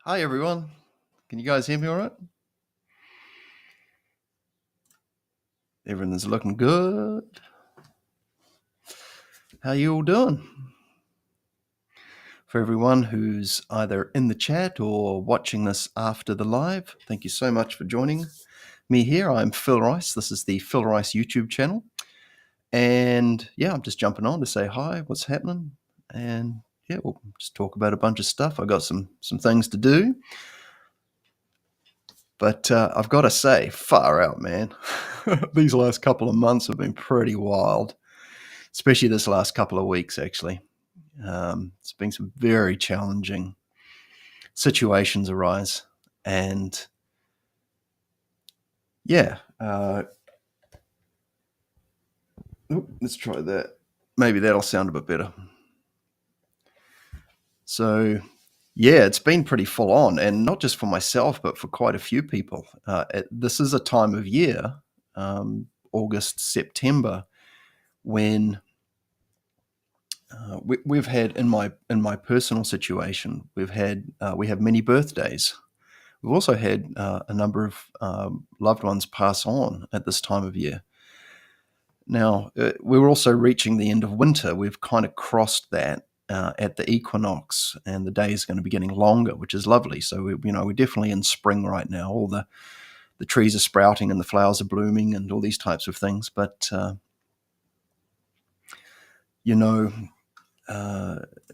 Hi everyone. Can you guys hear me all right? Everything's looking good. How you all doing? For everyone who's either in the chat or watching this after the live, thank you so much for joining me here. I'm Phil Rice. This is the Phil Rice YouTube channel. And yeah, I'm just jumping on to say hi, what's happening? And yeah, we'll just talk about a bunch of stuff. I got some things to do. But I've got to say, far out, man. These last couple of months have been pretty wild, especially this last couple of weeks, actually. It's been some very challenging situations arise. And yeah, let's try that. Maybe that'll sound a bit better. So yeah, it's been pretty full on, and not just for myself, but for quite a few people. This is a time of year, August, September, when we've had in my personal situation, we have many birthdays. We've also had a number of loved ones pass on at this time of year. Now, we're also reaching the end of winter. We've kind of crossed that at the equinox, and the day is going to be getting longer, which is lovely. So we're definitely in spring right now. All the trees are sprouting and the flowers are blooming and all these types of things. But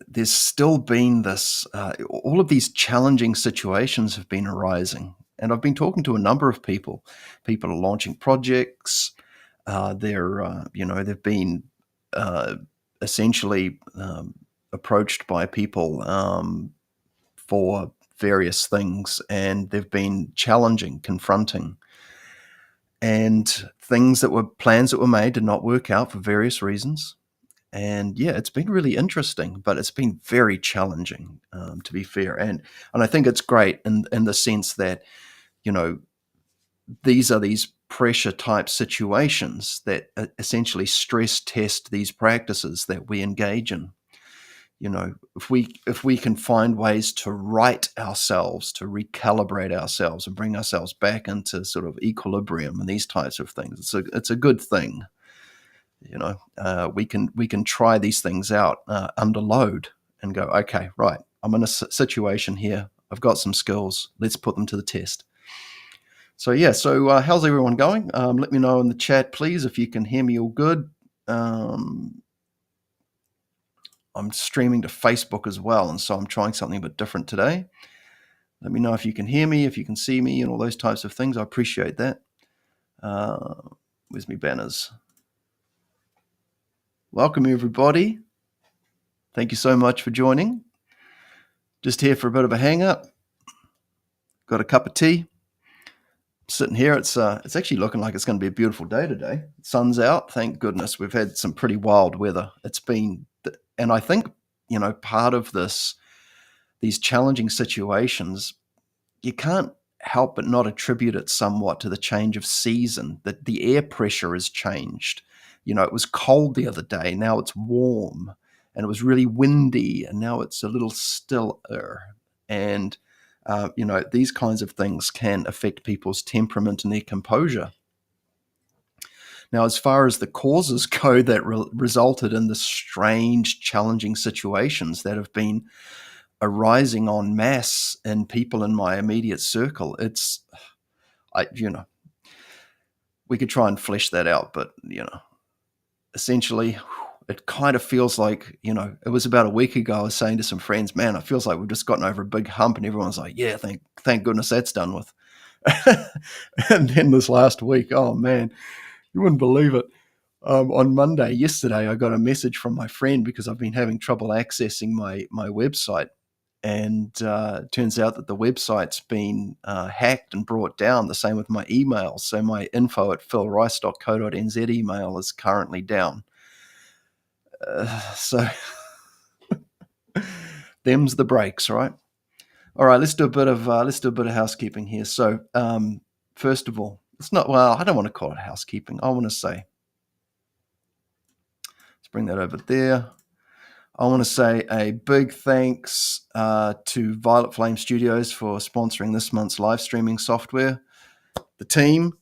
there's still been this, all of these challenging situations have been arising. And I've been talking to a number of people. People are launching projects. They've been essentially approached by people for various things, and they've been challenging, confronting. And things that were plans that were made did not work out for various reasons. And yeah, it's been really interesting, but it's been very challenging, to be fair. And I think it's great in the sense that, these are these pressure type situations that essentially stress test these practices that we engage in. If we can find ways to right ourselves, to recalibrate ourselves and bring ourselves back into sort of equilibrium and these types of things, it's a good thing. We can try these things out under load and go, okay, right, I'm in a situation here. I've got some skills. Let's put them to the test. So yeah, how's everyone going? Let me know in the chat, please, if you can hear me all good. I'm streaming to Facebook as well, and so I'm trying something a bit different today. Let me know if you can hear me, if you can see me, and all those types of things. I appreciate that. Where's my banners? Welcome, everybody. Thank you so much for joining. Just here for a bit of a hangout. Got a cup of tea. Sitting here, it's actually looking like it's going to be a beautiful day today. Sun's out, thank goodness. We've had some pretty wild weather. It's been, and I think part of these challenging situations, you can't help but not attribute it somewhat to the change of season. That the air pressure has changed. It was cold the other day. Now it's warm, and it was really windy, and now it's a little stiller. And these kinds of things can affect people's temperament and their composure. Now, as far as the causes go that resulted in the strange, challenging situations that have been arising en masse in people in my immediate circle, we could try and flesh that out, but essentially, it kind of feels like, it was about a week ago I was saying to some friends, man, it feels like we've just gotten over a big hump, and everyone's like, yeah, thank goodness that's done with. And then this last week, oh man, you wouldn't believe it. On yesterday, I got a message from my friend because I've been having trouble accessing my website. And it turns out that the website's been hacked and brought down. The same with my email. So my info@philrice.co.nz email is currently down. So them's the breaks, right? All right, let's do a bit of housekeeping here. So first of all, I don't want to call it housekeeping. I want to say, let's bring that over there. I want to say a big thanks to Violet Flame Studios for sponsoring this month's live streaming software. The team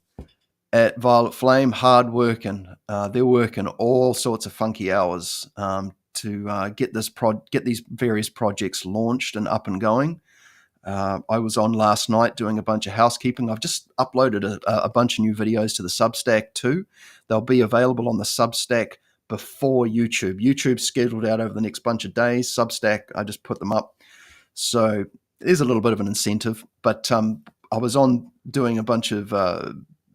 at Violet Flame, hard working. They're working all sorts of funky hours to get these various projects launched and up and going. I was on last night doing a bunch of housekeeping. I've just uploaded a bunch of new videos to the Substack too. They'll be available on the Substack before YouTube. YouTube's scheduled out over the next bunch of days. Substack, I just put them up. So there's a little bit of an incentive. But I was on doing a bunch of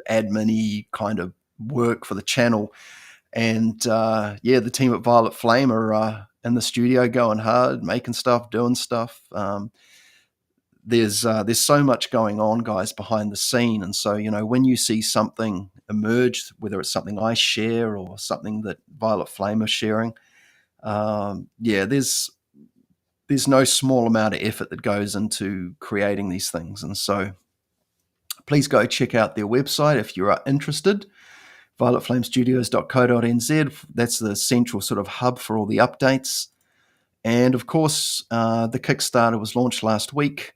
admin-y kind of work for the channel. And the team at Violet Flame are in the studio going hard, making stuff, doing stuff. There's so much going on, guys, behind the scene. And so, when you see something emerge, whether it's something I share or something that Violet Flame are sharing, there's no small amount of effort that goes into creating these things. And so please go check out their website if you are interested, violetflamestudios.co.nz. That's the central sort of hub for all the updates. And of course, the Kickstarter was launched last week.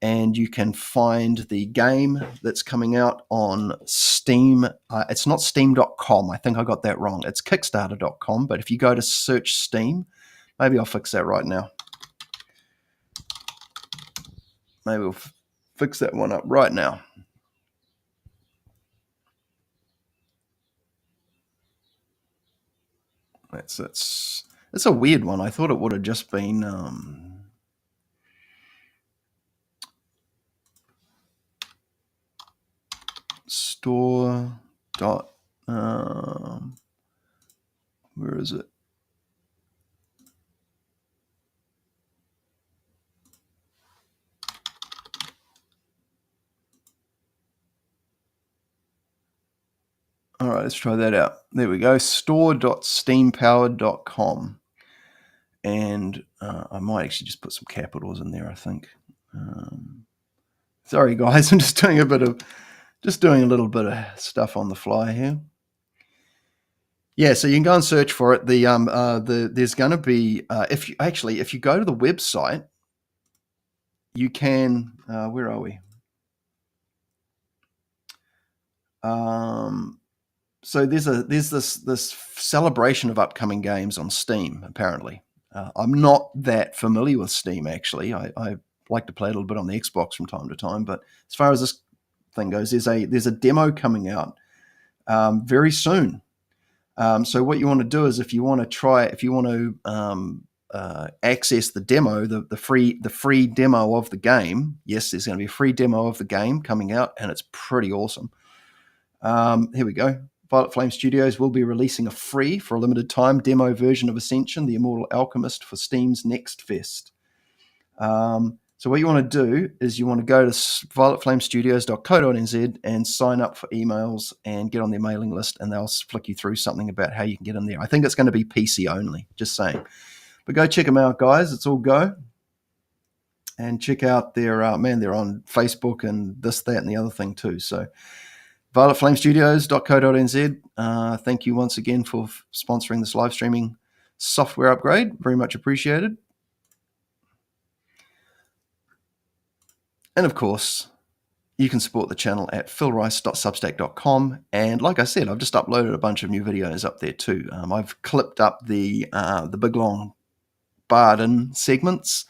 And you can find the game that's coming out on Steam. It's not steam.com. I think I got that wrong. It's kickstarter.com. But if you go to search Steam, maybe I'll fix that right now. Maybe we'll fix that one up right now. It's a weird one. I thought it would have just been... store dot where is it? All right, let's try that out. There we go, store.steampowered.com. And I might actually just put some capitals in there, I think. Sorry guys, I'm just doing a little bit of stuff on the fly here. Yeah, so you can go and search for it. There's going to be if you go to the website, you can. Where are we? So there's this celebration of upcoming games on Steam. Apparently, I'm not that familiar with Steam actually. I like to play a little bit on the Xbox from time to time, but as far as this thing goes, there's a demo coming out very soon. So what you want to do is if you want to access the demo, the free demo of the game. Yes, there's going to be a free demo of the game coming out, and it's pretty awesome. Here we go. Violet Flame Studios will be releasing a free, for a limited time, demo version of Ascension, the Immortal Alchemist, for Steam's Next Fest. So what you want to do is you want to go to violetflamestudios.co.nz and sign up for emails and get on their mailing list, and they'll flick you through something about how you can get in there. I think it's going to be PC only, just saying. But go check them out, guys. It's all go. And check out their, they're on Facebook and this, that, and the other thing too. So violetflamestudios.co.nz. Thank you once again for sponsoring this live streaming software upgrade. Very much appreciated. And of course, you can support the channel at philrice.substack.com. And like I said, I've just uploaded a bunch of new videos up there too. I've clipped up the big long barred-in segments.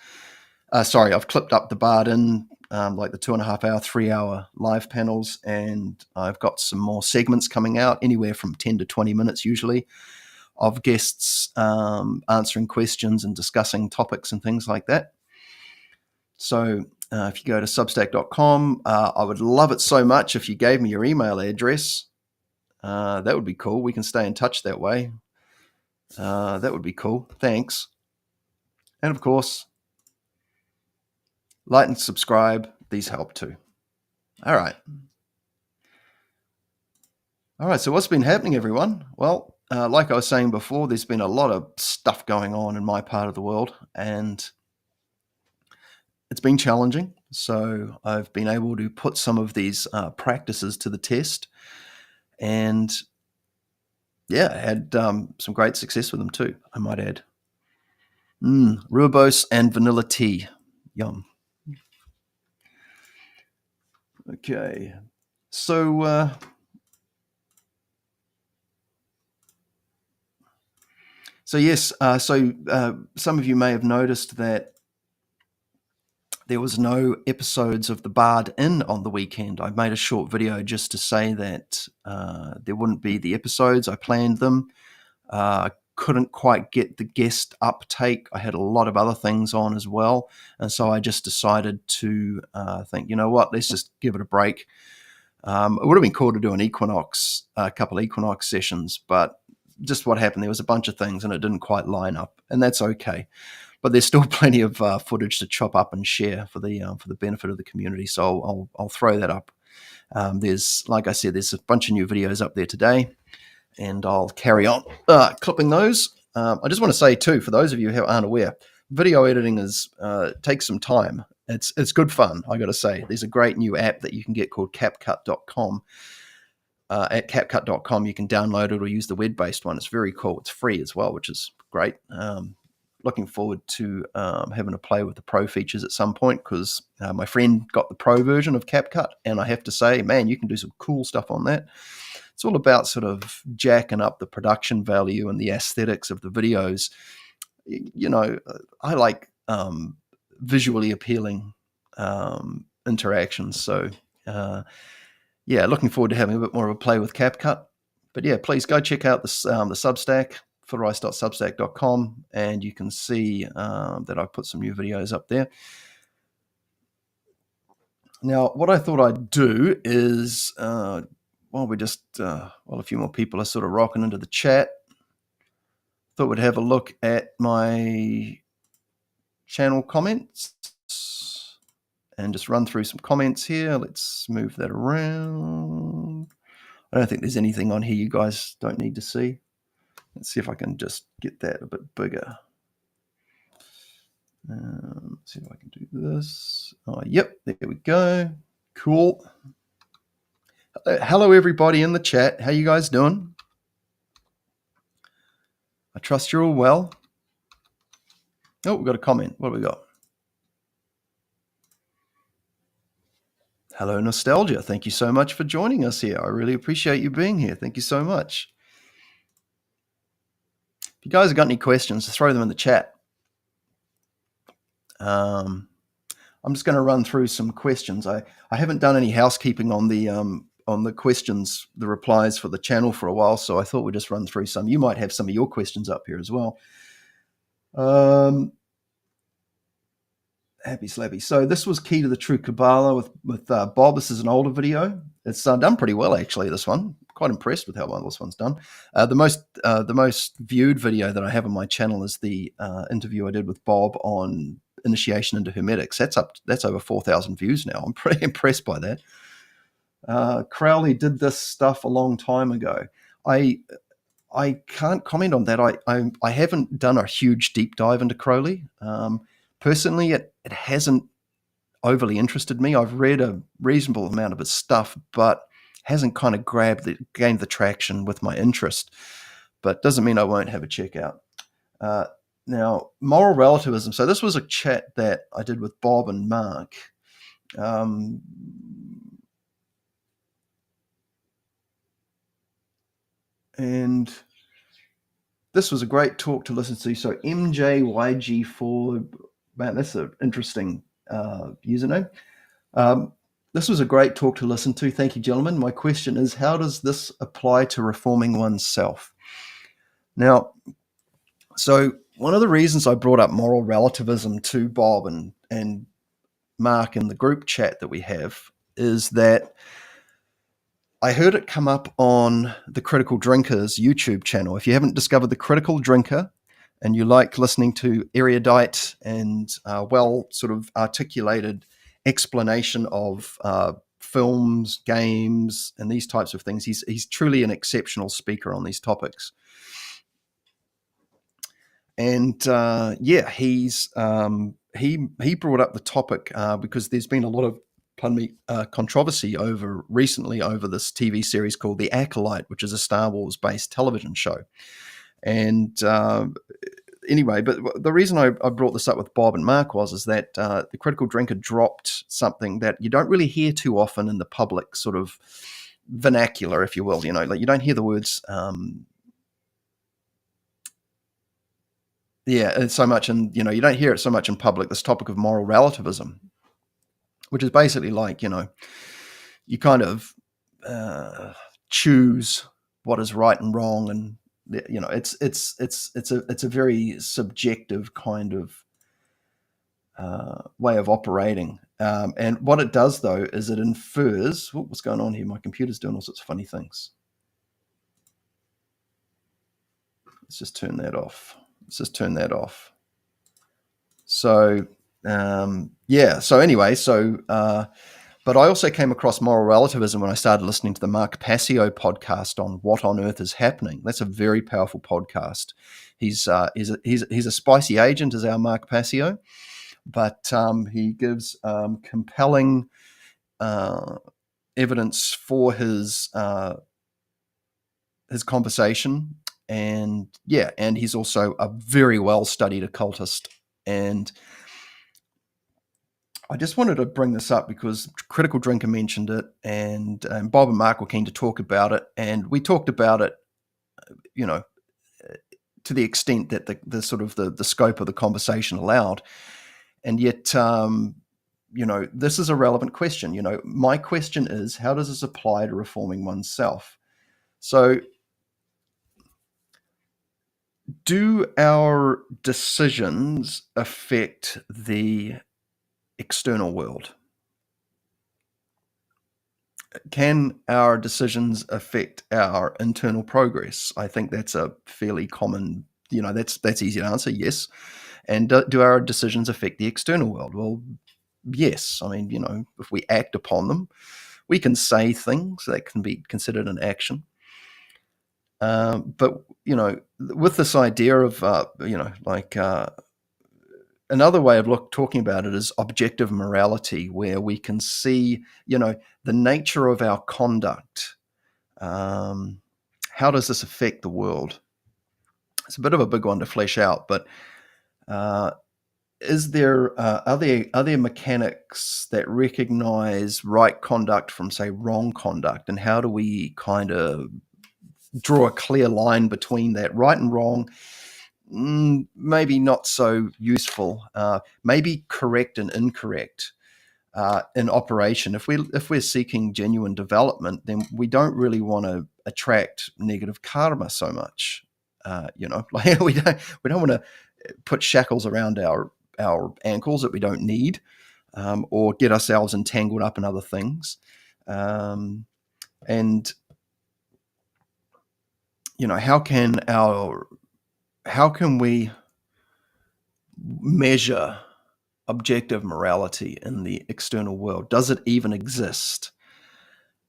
I've clipped up the barred-in, like the 2.5 hour, 3 hour live panels. And I've got some more segments coming out, anywhere from 10 to 20 minutes usually, of guests answering questions and discussing topics and things like that. So if you go to substack.com, I would love it so much if you gave me your email address. That would be cool. We can stay in touch that way. That would be cool. Thanks. And of course, like and subscribe. These help too. All right. So what's been happening, everyone? Well, like I was saying before, there's been a lot of stuff going on in my part of the world, and it's been challenging. So I've been able to put some of these practices to the test, and had some great success with them too, I might add. Rooibos and vanilla tea. Yum. Okay. So yes. Some of you may have noticed that there was no episodes of The Bard Inn on the weekend. I made a short video just to say that there wouldn't be the episodes. I planned them. Couldn't quite get the guest uptake. I had a lot of other things on as well. And so I just decided to think, you know what, let's just give it a break. It would have been cool to do a couple of Equinox sessions, but just what happened, there was a bunch of things and it didn't quite line up, and that's okay. But there's still plenty of footage to chop up and share for the benefit of the community. So I'll throw that up. Like I said, there's a bunch of new videos up there today, and I'll carry on clipping those. I just want to say too, for those of you who aren't aware, video editing takes some time. It's good fun, I got to say. There's a great new app that you can get called CapCut.com. At CapCut.com, you can download it or use the web-based one. It's very cool. It's free as well, which is great. Looking forward to having to play with the pro features at some point, because my friend got the pro version of CapCut, and I have to say, man, you can do some cool stuff on that. It's all about sort of jacking up the production value and the aesthetics of the videos. You know, I like visually appealing interactions. So, looking forward to having a bit more of a play with CapCut. But yeah, please go check out the Substack, philrice.substack.com, and you can see that I've put some new videos up there. Now, what I thought I'd do is, while a few more people are sort of rocking into the chat, thought we'd have a look at my channel comments and just run through some comments here. Let's move that around. I don't think there's anything on here you guys don't need to see. Let's see if I can just get that a bit bigger. Let's see if I can do this. Oh, yep, there we go. Cool. Hello, everybody in the chat. How you guys doing? I trust you're all well. Oh, we've got a comment. What have we got? Hello, Nostalgia. Thank you so much for joining us here. I really appreciate you being here. Thank you so much. If you guys have got any questions, throw them in the chat. I'm just going to run through some questions. I haven't done any housekeeping on the questions, the replies for the channel for a while, so I thought we'd just run through some. You might have some of your questions up here as well. Happy Slappy. So this was Key to the True Kabbalah with Bob. This is an older video. It's done pretty well, actually, this one. Quite impressed with how well this one's done. The most viewed video that I have on my channel is the interview I did with Bob on initiation into Hermetics. That's over 4,000 views now. I'm pretty impressed by that. Crowley did this stuff a long time ago. I can't comment on that. I haven't done a huge deep dive into Crowley. Personally, it hasn't overly interested me. I've read a reasonable amount of his stuff, but hasn't kind of gained the traction with my interest. But doesn't mean I won't have a check out. Now, moral relativism. So this was a chat that I did with Bob and Mark. And this was a great talk to listen to. So MJYG4, man, that's an interesting username. This was a great talk to listen to. Thank you, gentlemen. My question is, how does this apply to reforming oneself? Now, so one of the reasons I brought up moral relativism to Bob and Mark in the group chat that we have is that I heard it come up on the Critical Drinkers YouTube channel. If you haven't discovered the Critical Drinker and you like listening to erudite and well sort of articulated explanation of films, games, and these types of things, he's truly an exceptional speaker on these topics. And he brought up the topic because there's been a lot of controversy recently over this TV series called The Acolyte, which is a Star Wars based television show. And anyway, but the reason I brought this up with Bob and Mark is that the Critical Drinker dropped something that you don't really hear too often in the public sort of vernacular, if you will. Like you don't hear the words, so much, and you don't hear it so much in public. This topic of moral relativism, which is basically like you kind of choose what is right and wrong, and it's a very subjective kind of way of operating. And what it does, though, is it infers. What's going on here? My computer's doing all sorts of funny things. Let's just turn that off. So but I also came across moral relativism when I started listening to the Mark Passio podcast on What on Earth is Happening. That's a very powerful podcast. He's a spicy agent, is our Mark Passio, but he gives compelling evidence for his conversation, and he's also a very well-studied occultist. And I just wanted to bring this up because Critical Drinker mentioned it, and Bob and Mark were keen to talk about it, and we talked about it, to the extent that the sort of the scope of the conversation allowed, and yet, this is a relevant question. My question is, how does this apply to reforming oneself? So, do our decisions affect the external world? Can our decisions affect our internal progress? I think that's a fairly common, that's easy to answer, yes. And do our decisions affect the external world? Well, yes. I mean, if we act upon them, we can say things that can be considered an action. But, with this idea of, another way of talking about it is objective morality, where we can see, the nature of our conduct. How does this affect the world? It's a bit of a big one to flesh out, but are there mechanics that recognize right conduct from, say, wrong conduct, and how do we kind of draw a clear line between that? Right and wrong, maybe not so useful. Maybe correct and incorrect in operation. If we're seeking genuine development, then we don't really want to attract negative karma so much. Like we don't want to put shackles around our ankles that we don't need, or get ourselves entangled up in other things. And how can we measure objective morality in the external world? Does it even exist?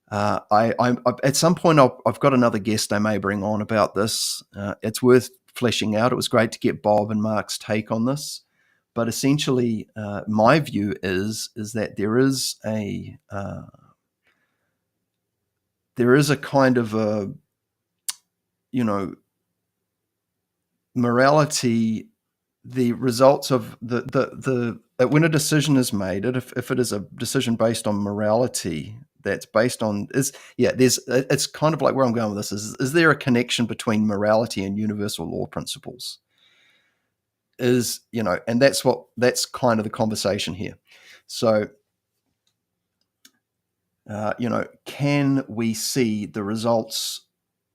I'm at some point I've got another guest I may bring on about this. It's worth fleshing out. It was great to get Bob and Mark's take on this, but essentially, my view is that there is a kind of a morality. The results of the when a decision is made, if it is a decision based on morality, that's based on it's kind of like where I'm going with this is there a connection between morality and universal law principles? And that's kind of the conversation here. So, can we see the results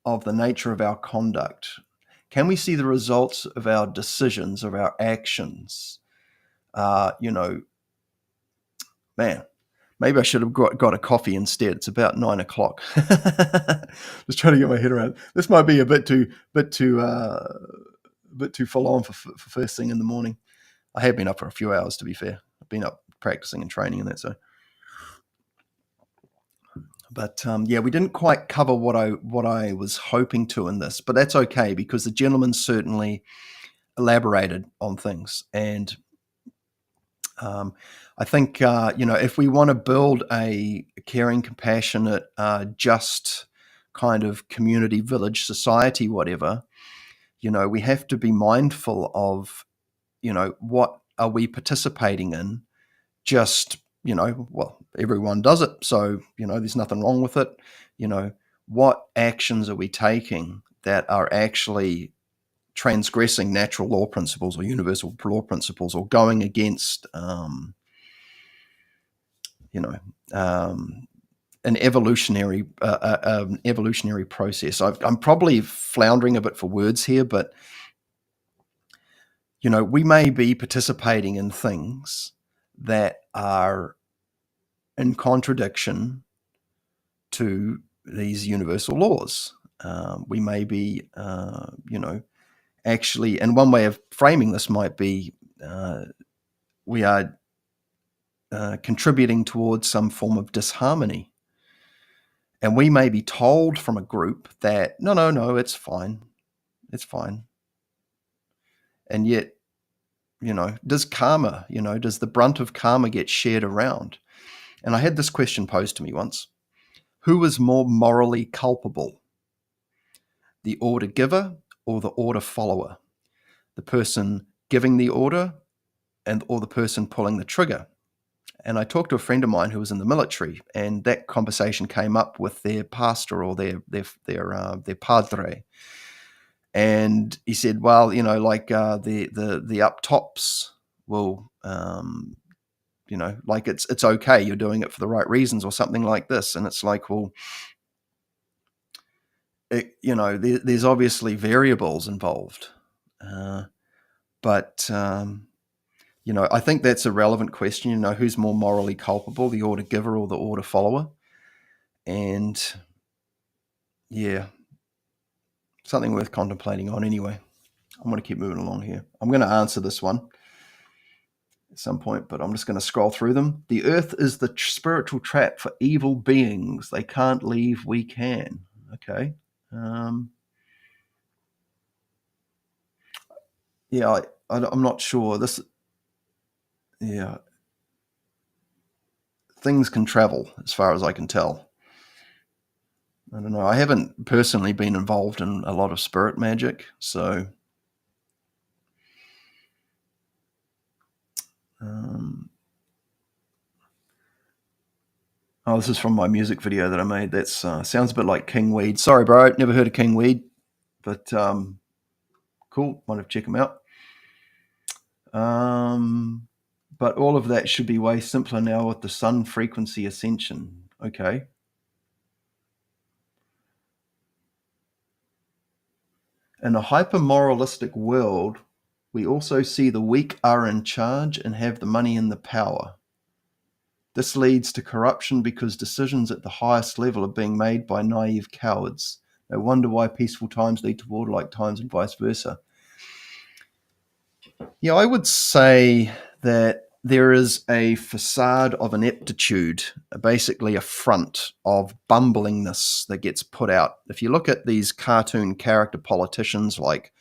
of the nature of our conduct? Can we see the results of our decisions, of our actions? Man, maybe I should have got a coffee instead. It's about 9 o'clock. Just trying to get my head around. This might be a bit too full on for first thing in the morning. I have been up for a few hours, to be fair. I've been up practicing and training and that. So, but we didn't quite cover what I was hoping to in this, but that's okay because the gentleman certainly elaborated on things. And I think if we want to build a caring, compassionate, just kind of community, village, society, whatever, we have to be mindful of, what are we participating in? Just, well, everyone does it, so, there's nothing wrong with it. What actions are we taking that are actually transgressing natural law principles or universal law principles, or going against, an evolutionary process. I'm probably floundering a bit for words here, but we may be participating in things that are in contradiction to these universal laws. We may be, actually, and one way of framing this might be we are contributing towards some form of disharmony. And we may be told from a group that, no, it's fine. It's fine. And yet, does karma, does the brunt of karma get shared around? And I had this question posed to me once. Who is more morally culpable? The order giver or the order follower? The person giving the order or the person pulling the trigger? And I talked to a friend of mine who was in the military, and that conversation came up with their pastor or their padre. And he said, well, the up tops will, like it's okay, you're doing it for the right reasons or something like this. And it's like, well, there's obviously variables involved. But I think that's a relevant question, who's more morally culpable, the order giver or the order follower? And yeah, something worth contemplating on anyway. I'm going to keep moving along here. I'm going to answer this one at some point, but I'm just going to scroll through them. The earth is the spiritual trap for evil beings. They can't leave, we can. Okay. Yeah, I'm not sure. Things can travel as far as I can tell. I don't know. I haven't personally been involved in a lot of spirit magic, so this is from my music video that I made. That's sounds a bit like King Weed. Sorry, bro, never heard of King Weed, but cool. Might have to check him out. But all of that should be way simpler now with the sun frequency ascension. Okay. In a hyper-moralistic world, we also see the weak are in charge and have the money and the power. This leads to corruption because decisions at the highest level are being made by naive cowards. No wonder why peaceful times lead to warlike times and vice versa. Yeah, I would say that there is a facade of ineptitude, basically a front of bumblingness that gets put out. If you look at these cartoon character politicians like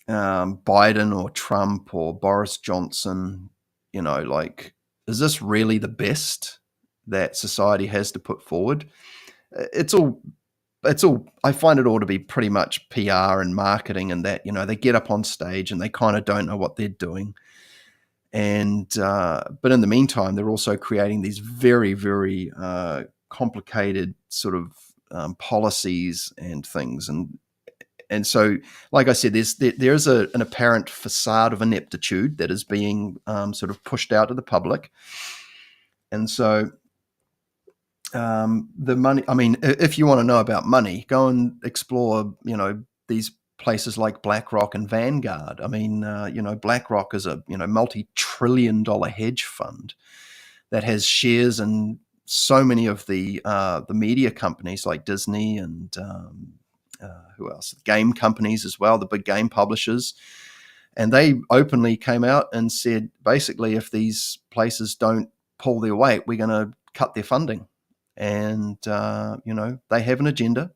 Biden or Trump or Boris Johnson, is this really the best that society has to put forward? It's all, I find it all to be pretty much PR and marketing, and that, they get up on stage and they kind of don't know what they're doing. And, but in the meantime, they're also creating these very, very complicated sort of policies and things. And so, like I said, there's an apparent facade of ineptitude that is being sort of pushed out to the public. And so the money, I mean, if you want to know about money, go and explore, these places like BlackRock and Vanguard. I mean, BlackRock is a, multi-trillion-dollar hedge fund that has shares in so many of the media companies like Disney and who else? Game companies as well, the big game publishers. And they openly came out and said, basically, if these places don't pull their weight, we're going to cut their funding. And, they have an agenda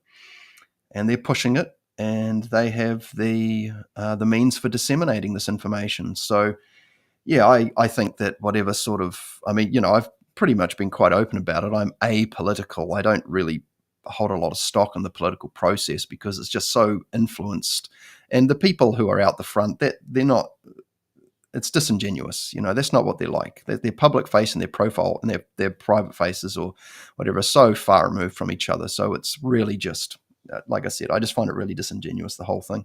and they're pushing it, and they have the means for disseminating this information. So, yeah, I think that whatever sort of, I mean, I've pretty much been quite open about it. I'm apolitical. I don't really hold a lot of stock in the political process because it's just so influenced. And the people who are out the front, that they're not. It's disingenuous. That's not what they're like. Their public face and their profile and their private faces or whatever are so far removed from each other. So it's really just, like I said, I just find it really disingenuous, the whole thing.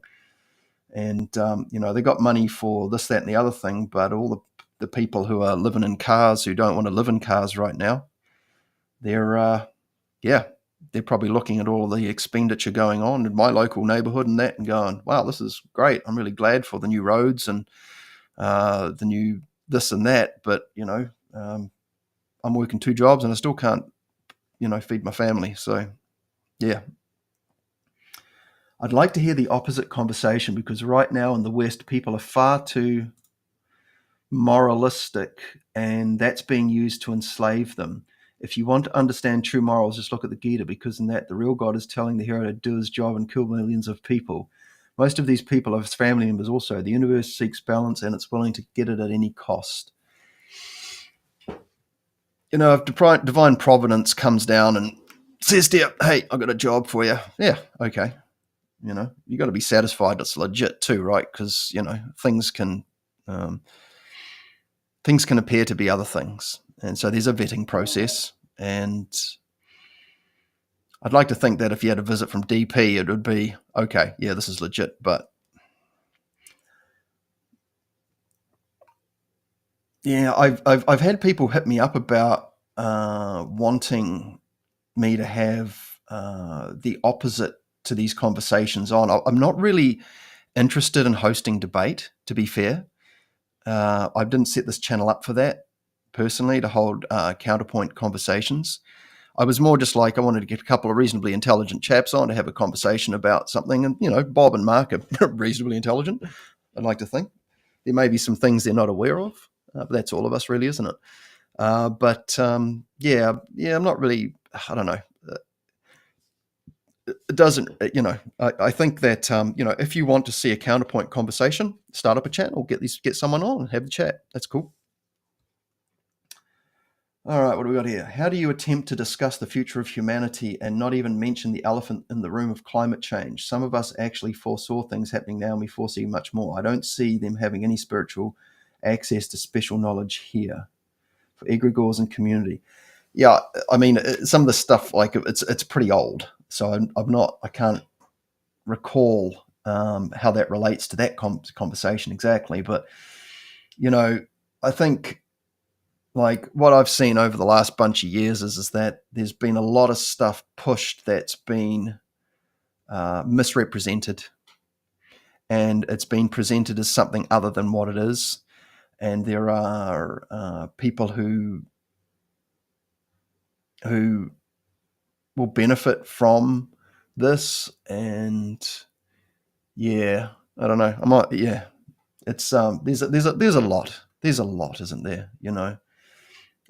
And, they got money for this, that, and the other thing, but all the people who are living in cars who don't want to live in cars right now, they're probably looking at all the expenditure going on in my local neighborhood and that and going, wow, this is great. I'm really glad for the new roads and the new this and that. But, I'm working 2 jobs and I still can't, feed my family. So, yeah. I'd like to hear the opposite conversation because right now in the West, people are far too moralistic and that's being used to enslave them. If you want to understand true morals, just look at the Gita, because in that, the real God is telling the hero to do his job and kill millions of people. Most of these people are his family members also. The universe seeks balance and it's willing to get it at any cost. If divine providence comes down and says to you, hey, I've got a job for you. Yeah, okay. You got to be satisfied it's legit too, right? Because, things can appear to be other things. And so there's a vetting process. And I'd like to think that if you had a visit from DP, it would be, okay, yeah, this is legit. But yeah, I've had people hit me up about wanting me to have the opposite to these conversations on. I'm not really interested in hosting debate, to be fair. I didn't set this channel up for that personally, to hold counterpoint conversations. I was more just like, I wanted to get a couple of reasonably intelligent chaps on to have a conversation about something. And, Bob and Mark are reasonably intelligent, I'd like to think. There may be some things they're not aware of, but that's all of us really, isn't it? Yeah, I'm not really, I don't know. It doesn't, I think that, if you want to see a counterpoint conversation, start up a chat or get someone on and have the chat. That's cool. All right, what do we got here? How do you attempt to discuss the future of humanity and not even mention the elephant in the room of climate change? Some of us actually foresaw things happening now and we foresee much more. I don't see them having any spiritual access to special knowledge here for egregores and community. Yeah, I mean, some of the stuff, like, it's pretty old. So I can't recall how that relates to that conversation exactly. But, I think, like, what I've seen over the last bunch of years is that there's been a lot of stuff pushed that's been misrepresented, and it's been presented as something other than what it is. And there are people who will benefit from this, and yeah, I don't know. It's there's a lot. There's a lot, isn't there?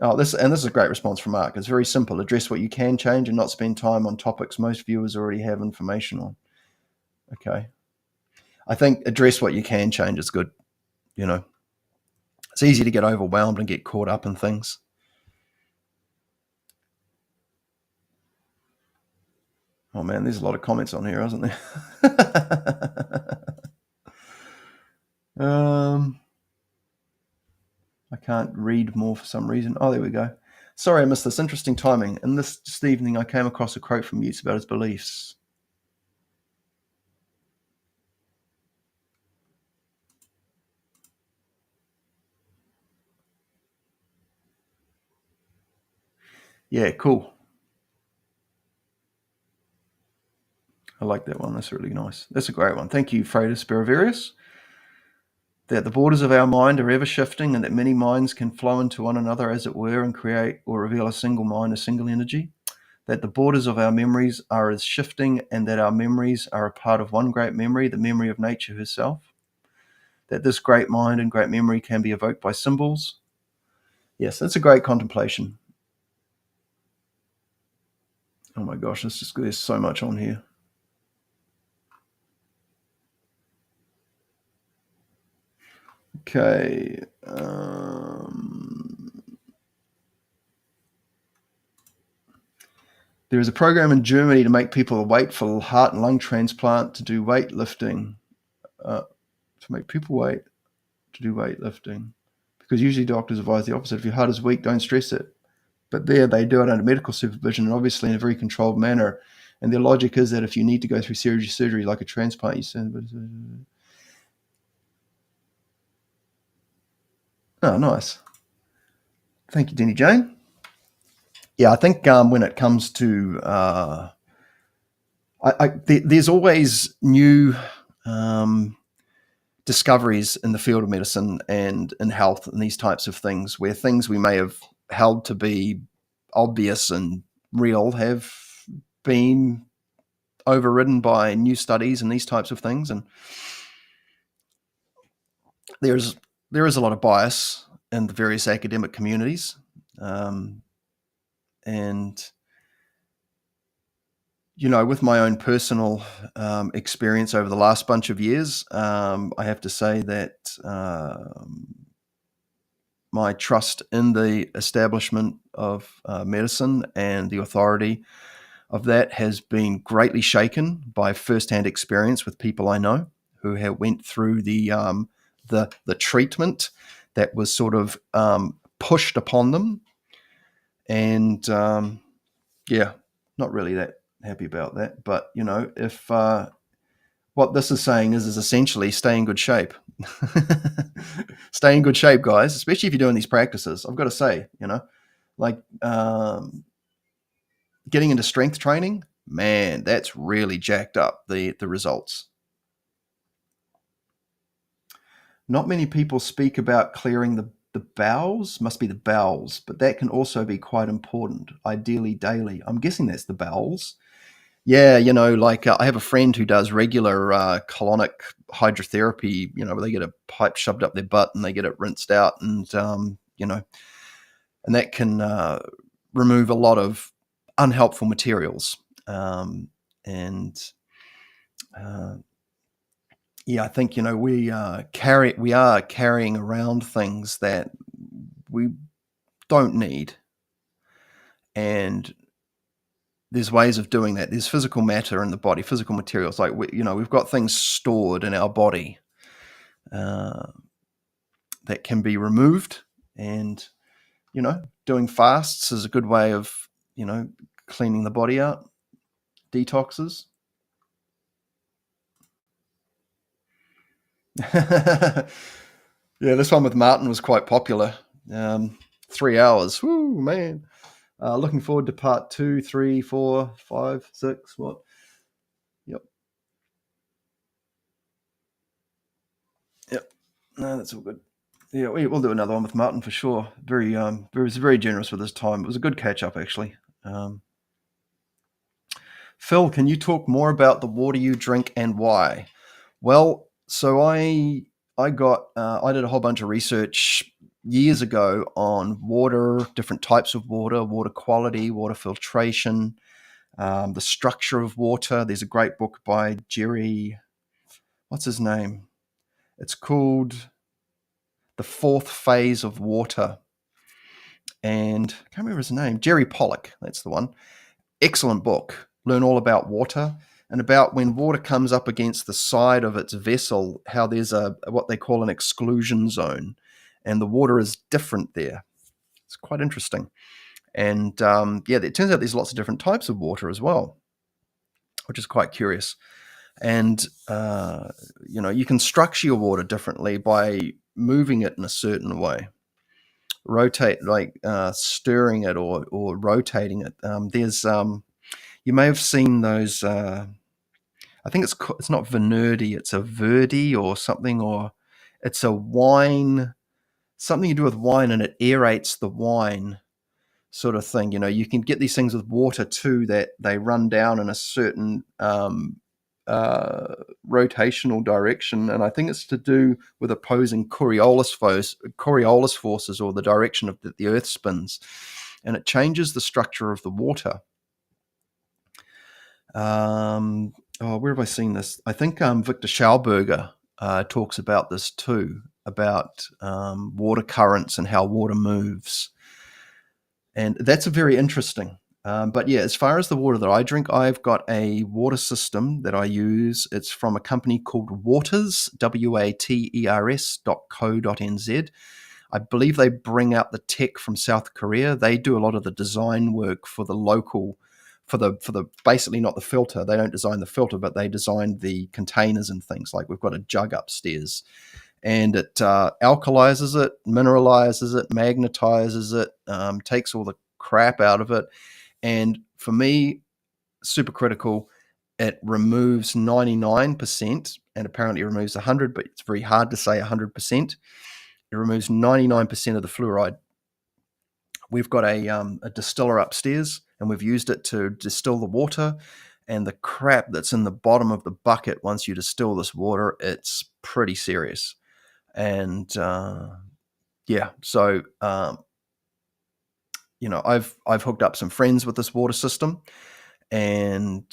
Oh, this is a great response from Mark. It's very simple. Address what you can change and not spend time on topics most viewers already have information on. Okay. I think address what you can change is good. It's easy to get overwhelmed and get caught up in things. Oh man, there's a lot of comments on here, isn't there? I can't read more for some reason. Oh, there we go. Sorry, I missed this. Interesting timing. And this evening, I came across a quote from Yeats about his beliefs. Yeah, cool. I like that one. That's really nice. That's a great one. Thank you, Freitas Spiraverius. That the borders of our mind are ever shifting and that many minds can flow into one another, as it were, and create or reveal a single mind, a single energy. That the borders of our memories are as shifting and that our memories are a part of one great memory, the memory of nature herself. That this great mind and great memory can be evoked by symbols. Yes, that's a great contemplation. Oh my gosh, there's so much on here. Okay. There is a program in Germany to make people wait for heart and lung transplant to do weightlifting. To make people wait to do weightlifting. Because usually doctors advise the opposite. If your heart is weak, don't stress it. But there they do it under medical supervision and obviously in a very controlled manner. And their logic is that if you need to go through surgery like a transplant, you say, oh, nice. Thank you, Denny Jane. Yeah, I think when it comes to, there's always new discoveries in the field of medicine and in health and these types of things, where things we may have held to be obvious and real have been overridden by new studies and these types of things. And there is a lot of bias in the various academic communities, and with my own personal experience over the last bunch of years, I have to say that my trust in the establishment of medicine and the authority of that has been greatly shaken by first-hand experience with people I know who have went through the treatment that was sort of pushed upon them, and not really that happy about that. But if what this is saying is essentially stay in good shape. Stay in good shape, guys, especially if you're doing these practices. I've got to say, like getting into strength training, man, that's really jacked up the results. Not many people speak about clearing the bowels, must be the bowels, but that can also be quite important, ideally daily. I'm guessing that's the bowels. Yeah, I have a friend who does regular colonic hydrotherapy, where they get a pipe shoved up their butt and they get it rinsed out, and and that can remove a lot of unhelpful materials. I think we are carrying around things that we don't need, and there's ways of doing that. There's physical matter in the body, physical materials. Like we've got things stored in our body that can be removed, and doing fasts is a good way of cleaning the body out, detoxes. Yeah, this one with Martin was quite popular. 3 hours. Woo, man. Looking forward to part 2, 3, 4, 5, 6. What? Yep. No, that's all good. Yeah, we'll do another one with Martin for sure. Very generous with his time. It was a good catch up, actually. Phil, can you talk more about the water you drink and why? Well, so I did a whole bunch of research years ago on water, different types of water quality, water filtration, the structure of water. There's a great book by Jerry, what's his name? It's called The Fourth Phase of Water. And I can't remember his name. Jerry Pollock, that's the one. Excellent book. Learn all about water and about when water comes up against the side of its vessel, how there's what they call an exclusion zone, and the water is different there. It's quite interesting. And it turns out there's lots of different types of water as well, which is quite curious. And you can structure your water differently by moving it in a certain way, stirring it or rotating it. There's you may have seen those. I think it's not Vernerdi, it's a Verdi or something, or it's a wine, something to do with wine, and it aerates the wine sort of thing. You can get these things with water too, that they run down in a certain rotational direction, and I think it's to do with opposing Coriolis forces, or the direction of the Earth spins, and it changes the structure of the water. Where have I seen this? I think Victor Schauberger talks about this too, about water currents and how water moves. And that's very interesting. But yeah, as far as the water that I drink, I've got a water system that I use. It's from a company called Waters, waters.co.nz. I believe they bring out the tech from South Korea. They do a lot of the design work for the local, for the basically not the filter. They don't design the filter, but they design the containers and things. Like we've got a jug upstairs, and it alkalizes it, mineralizes it, magnetizes it, takes all the crap out of it. And for me, super critical, it removes 99%, and apparently it removes 100, but it's very hard to say 100%. It removes 99% of the fluoride. We've got a distiller upstairs, and we've used it to distill the water. And the crap that's in the bottom of the bucket once you distill this water, it's pretty serious. And yeah, so I've hooked up some friends with this water system, and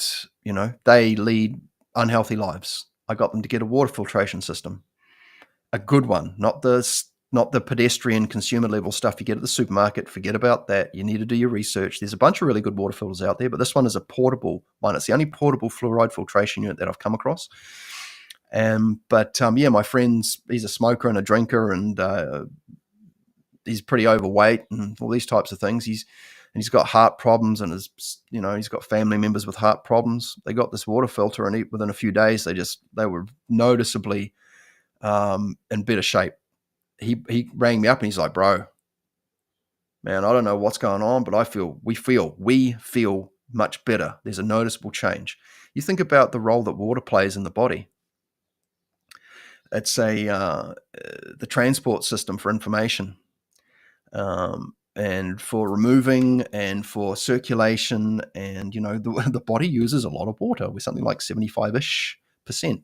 they lead unhealthy lives. I got them to get a water filtration system, a good one, not the pedestrian consumer level stuff you get at the supermarket. Forget about that. You need to do your research. There's a bunch of really good water filters out there, but this one is a portable one. It's the only portable fluoride filtration unit that I've come across. But my friend's, he's a smoker and a drinker, and he's pretty overweight and all these types of things. He's got heart problems, and he's got family members with heart problems. They got this water filter, and within a few days, they were noticeably in better shape. He rang me up and he's like, bro, man, I don't know what's going on, but we feel much better. There's a noticeable change. You think about the role that water plays in the body. It's the transport system for information, and for removing and for circulation. And, the body uses a lot of water. We're something like 75-ish%.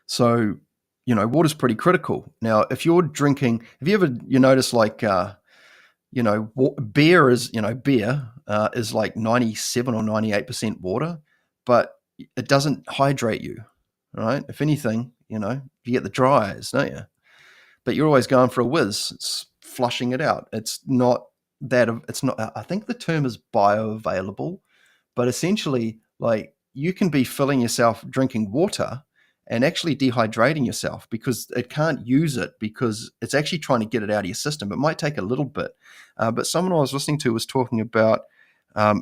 So, water's pretty critical. Now, if you're drinking, have you noticed like, beer is like 97 or 98% water, but it doesn't hydrate you, right? If anything, you get the dry eyes, don't you? But you're always going for a whiz. It's flushing it out. It's not, I think the term is bioavailable, but essentially, like, you can be filling yourself drinking water and actually dehydrating yourself, because it can't use it, because it's actually trying to get it out of your system. It might take a little bit. But someone I was listening to was talking about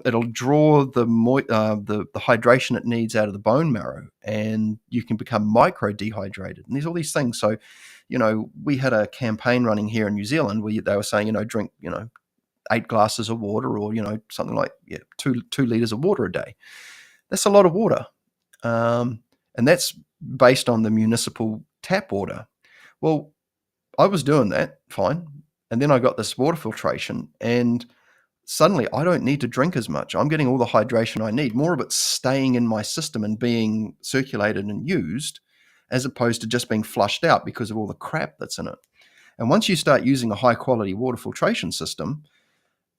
it'll draw the hydration it needs out of the bone marrow, and you can become micro dehydrated. And there's all these things. So, we had a campaign running here in New Zealand where they were saying, drink, 8 glasses of water, or, something like 2 liters of water a day. That's a lot of water. And that's based on the municipal tap water. Well, I was doing that fine. And then I got this water filtration, and suddenly I don't need to drink as much. I'm getting all the hydration I need. More of it's staying in my system and being circulated and used, as opposed to just being flushed out because of all the crap that's in it. And once you start using a high quality water filtration system,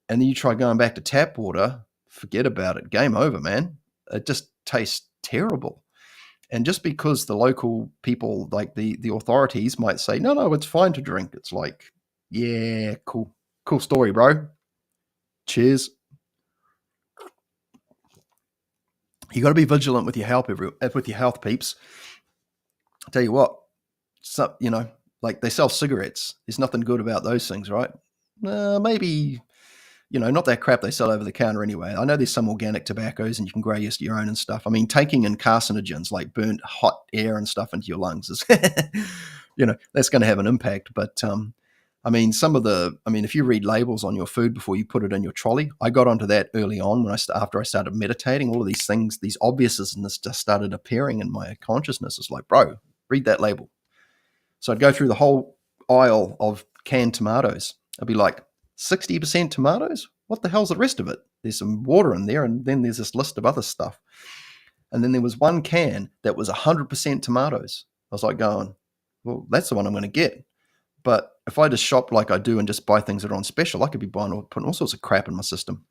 and then you try going back to tap water, forget about it. Game over, man. It just tastes terrible. And just because the local people, like the authorities, might say, no, it's fine to drink. It's like, yeah, cool story, bro. Cheers. You got to be vigilant with your health, peeps. I'll tell you what, like they sell cigarettes. There's nothing good about those things, right? Maybe, not that crap they sell over the counter anyway. I know there's some organic tobaccos and you can grow your own and stuff. I mean, taking in carcinogens like burnt hot air and stuff into your lungs is, that's going to have an impact. But, if you read labels on your food before you put it in your trolley, I got onto that early on after I started meditating. All of these things, these obviousnesses just started appearing in my consciousness. It's like, bro, read that label. So I'd go through the whole aisle of canned tomatoes. I'd be like, 60% tomatoes? What the hell's the rest of it? There's some water in there, and then there's this list of other stuff. And then there was one can that was 100% tomatoes. I was like going, well, that's the one I'm going to get. But if I just shop like I do and just buy things that are on special, I could be putting all sorts of crap in my system.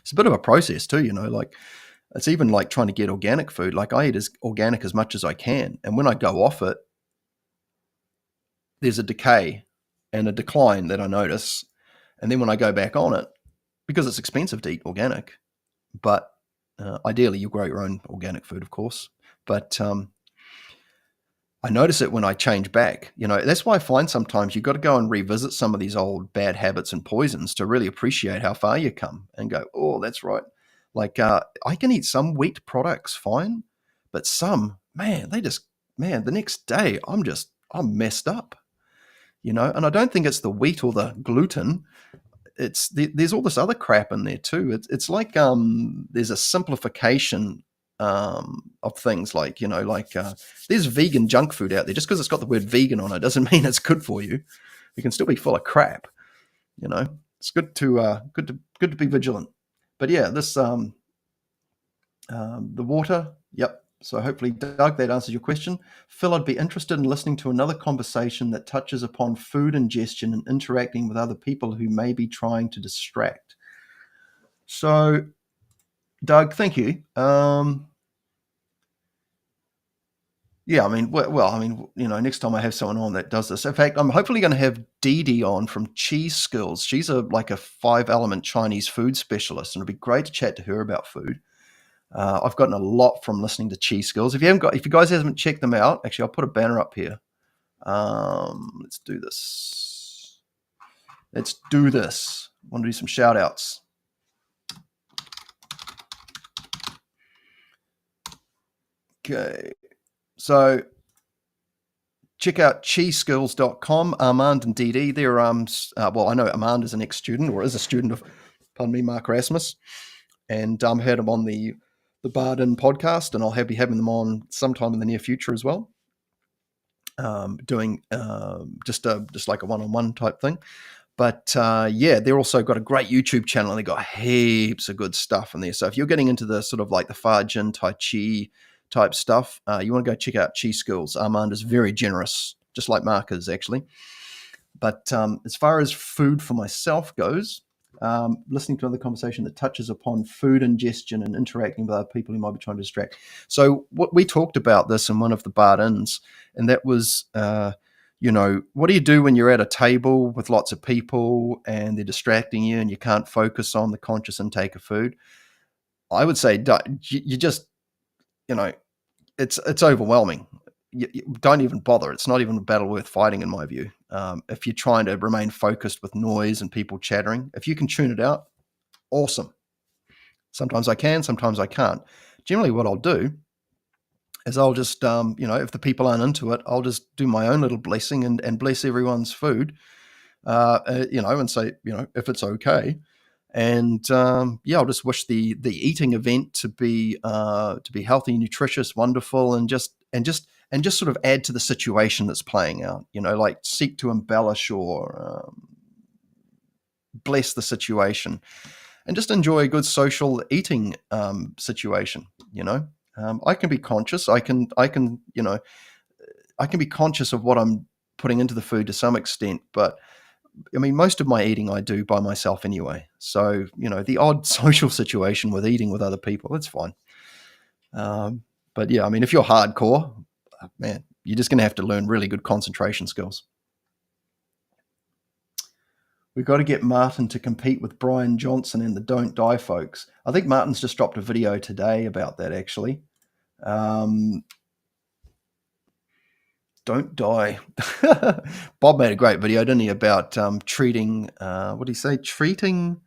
It's a bit of a process too, like it's even like trying to get organic food. Like I eat as organic as much as I can. And when I go off it, there's a decay and a decline that I notice. And then when I go back on it, because it's expensive to eat organic, but ideally you grow your own organic food, of course. But I notice it when I change back. That's why I find sometimes you've got to go and revisit some of these old bad habits and poisons to really appreciate how far you come and go, oh, that's right. Like I can eat some wheat products fine, but some, man, the next day I'm messed up, And I don't think it's the wheat or the gluten. There's all this other crap in there too. It's like there's a simplification of things, like there's vegan junk food out there. Just because it's got the word vegan on it doesn't mean it's good for you. It can still be full of crap. It's good to be vigilant. But yeah, this the water. Yep. So hopefully, Doug, that answers your question. Phil, I'd be interested in listening to another conversation that touches upon food ingestion and interacting with other people who may be trying to distract. So, Doug, thank you. Yeah, I mean, next time I have someone on that does this. In fact, I'm hopefully going to have Dee Dee on from Cheese Skills. She's like a 5-element Chinese food specialist, and it'd be great to chat to her about food. I've gotten a lot from listening to Cheese Skills. If you guys haven't checked them out, actually, I'll put a banner up here. Let's do this. I want to do some shout outs. Okay. So check out cheeseskills.com. Armand and Dee Dee. They're I know Armand is an ex-student, or is a student of, Mark Rasmus. And heard him on the Bardin podcast, and I'll be having them on sometime in the near future as well. Doing just like a one-on-one type thing. But they're also got a great YouTube channel, and they got heaps of good stuff in there. So if you're getting into the sort of like the Fa Jin, Tai Chi type stuff, you want to go check out Cheese Skills. Armand is very generous, just like Mark is actually. But as far as food for myself goes, listening to another conversation that touches upon food ingestion and interacting with other people who might be trying to distract. So we talked about this in one of the bar-ins, and that was, what do you do when you're at a table with lots of people and they're distracting you and you can't focus on the conscious intake of food? I would say you just, it's overwhelming. You don't even bother. It's not even a battle worth fighting, in my view. If you're trying to remain focused with noise and people chattering, if you can tune it out, awesome. Sometimes I can, sometimes I can't. Generally, what I'll do is I'll just, if the people aren't into it, I'll just do my own little blessing and bless everyone's food, and say, if it's okay. And I'll just wish the eating event to be healthy, nutritious, wonderful, and just sort of add to the situation that's playing out. Like seek to embellish or bless the situation, and just enjoy a good social eating situation. I can be conscious. I can be conscious of what I'm putting into the food to some extent, but I mean, most of my eating I do by myself anyway. So, the odd social situation with eating with other people, that's fine. But yeah, I mean, if you're hardcore, man, you're just going to have to learn really good concentration skills. We've got to get Martin to compete with Brian Johnson in the Don't Die folks. I think Martin's just dropped a video today about that, actually. Don't die. Bob made a great video, didn't he, about treating, what did he say? Treating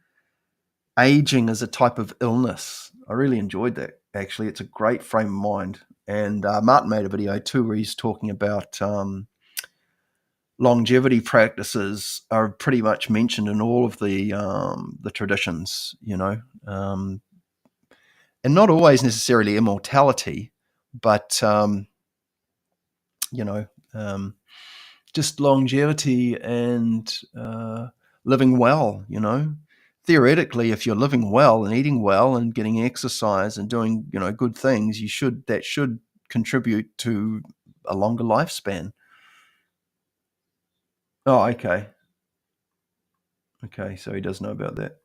aging as a type of illness. I really enjoyed that, actually. It's a great frame of mind. And Martin made a video too where he's talking about longevity practices are pretty much mentioned in all of the traditions, and not always necessarily immortality, but just longevity and living well. Theoretically, if you're living well and eating well and getting exercise and doing good things, that should contribute to a longer lifespan. Oh, okay. Okay, so he does know about that.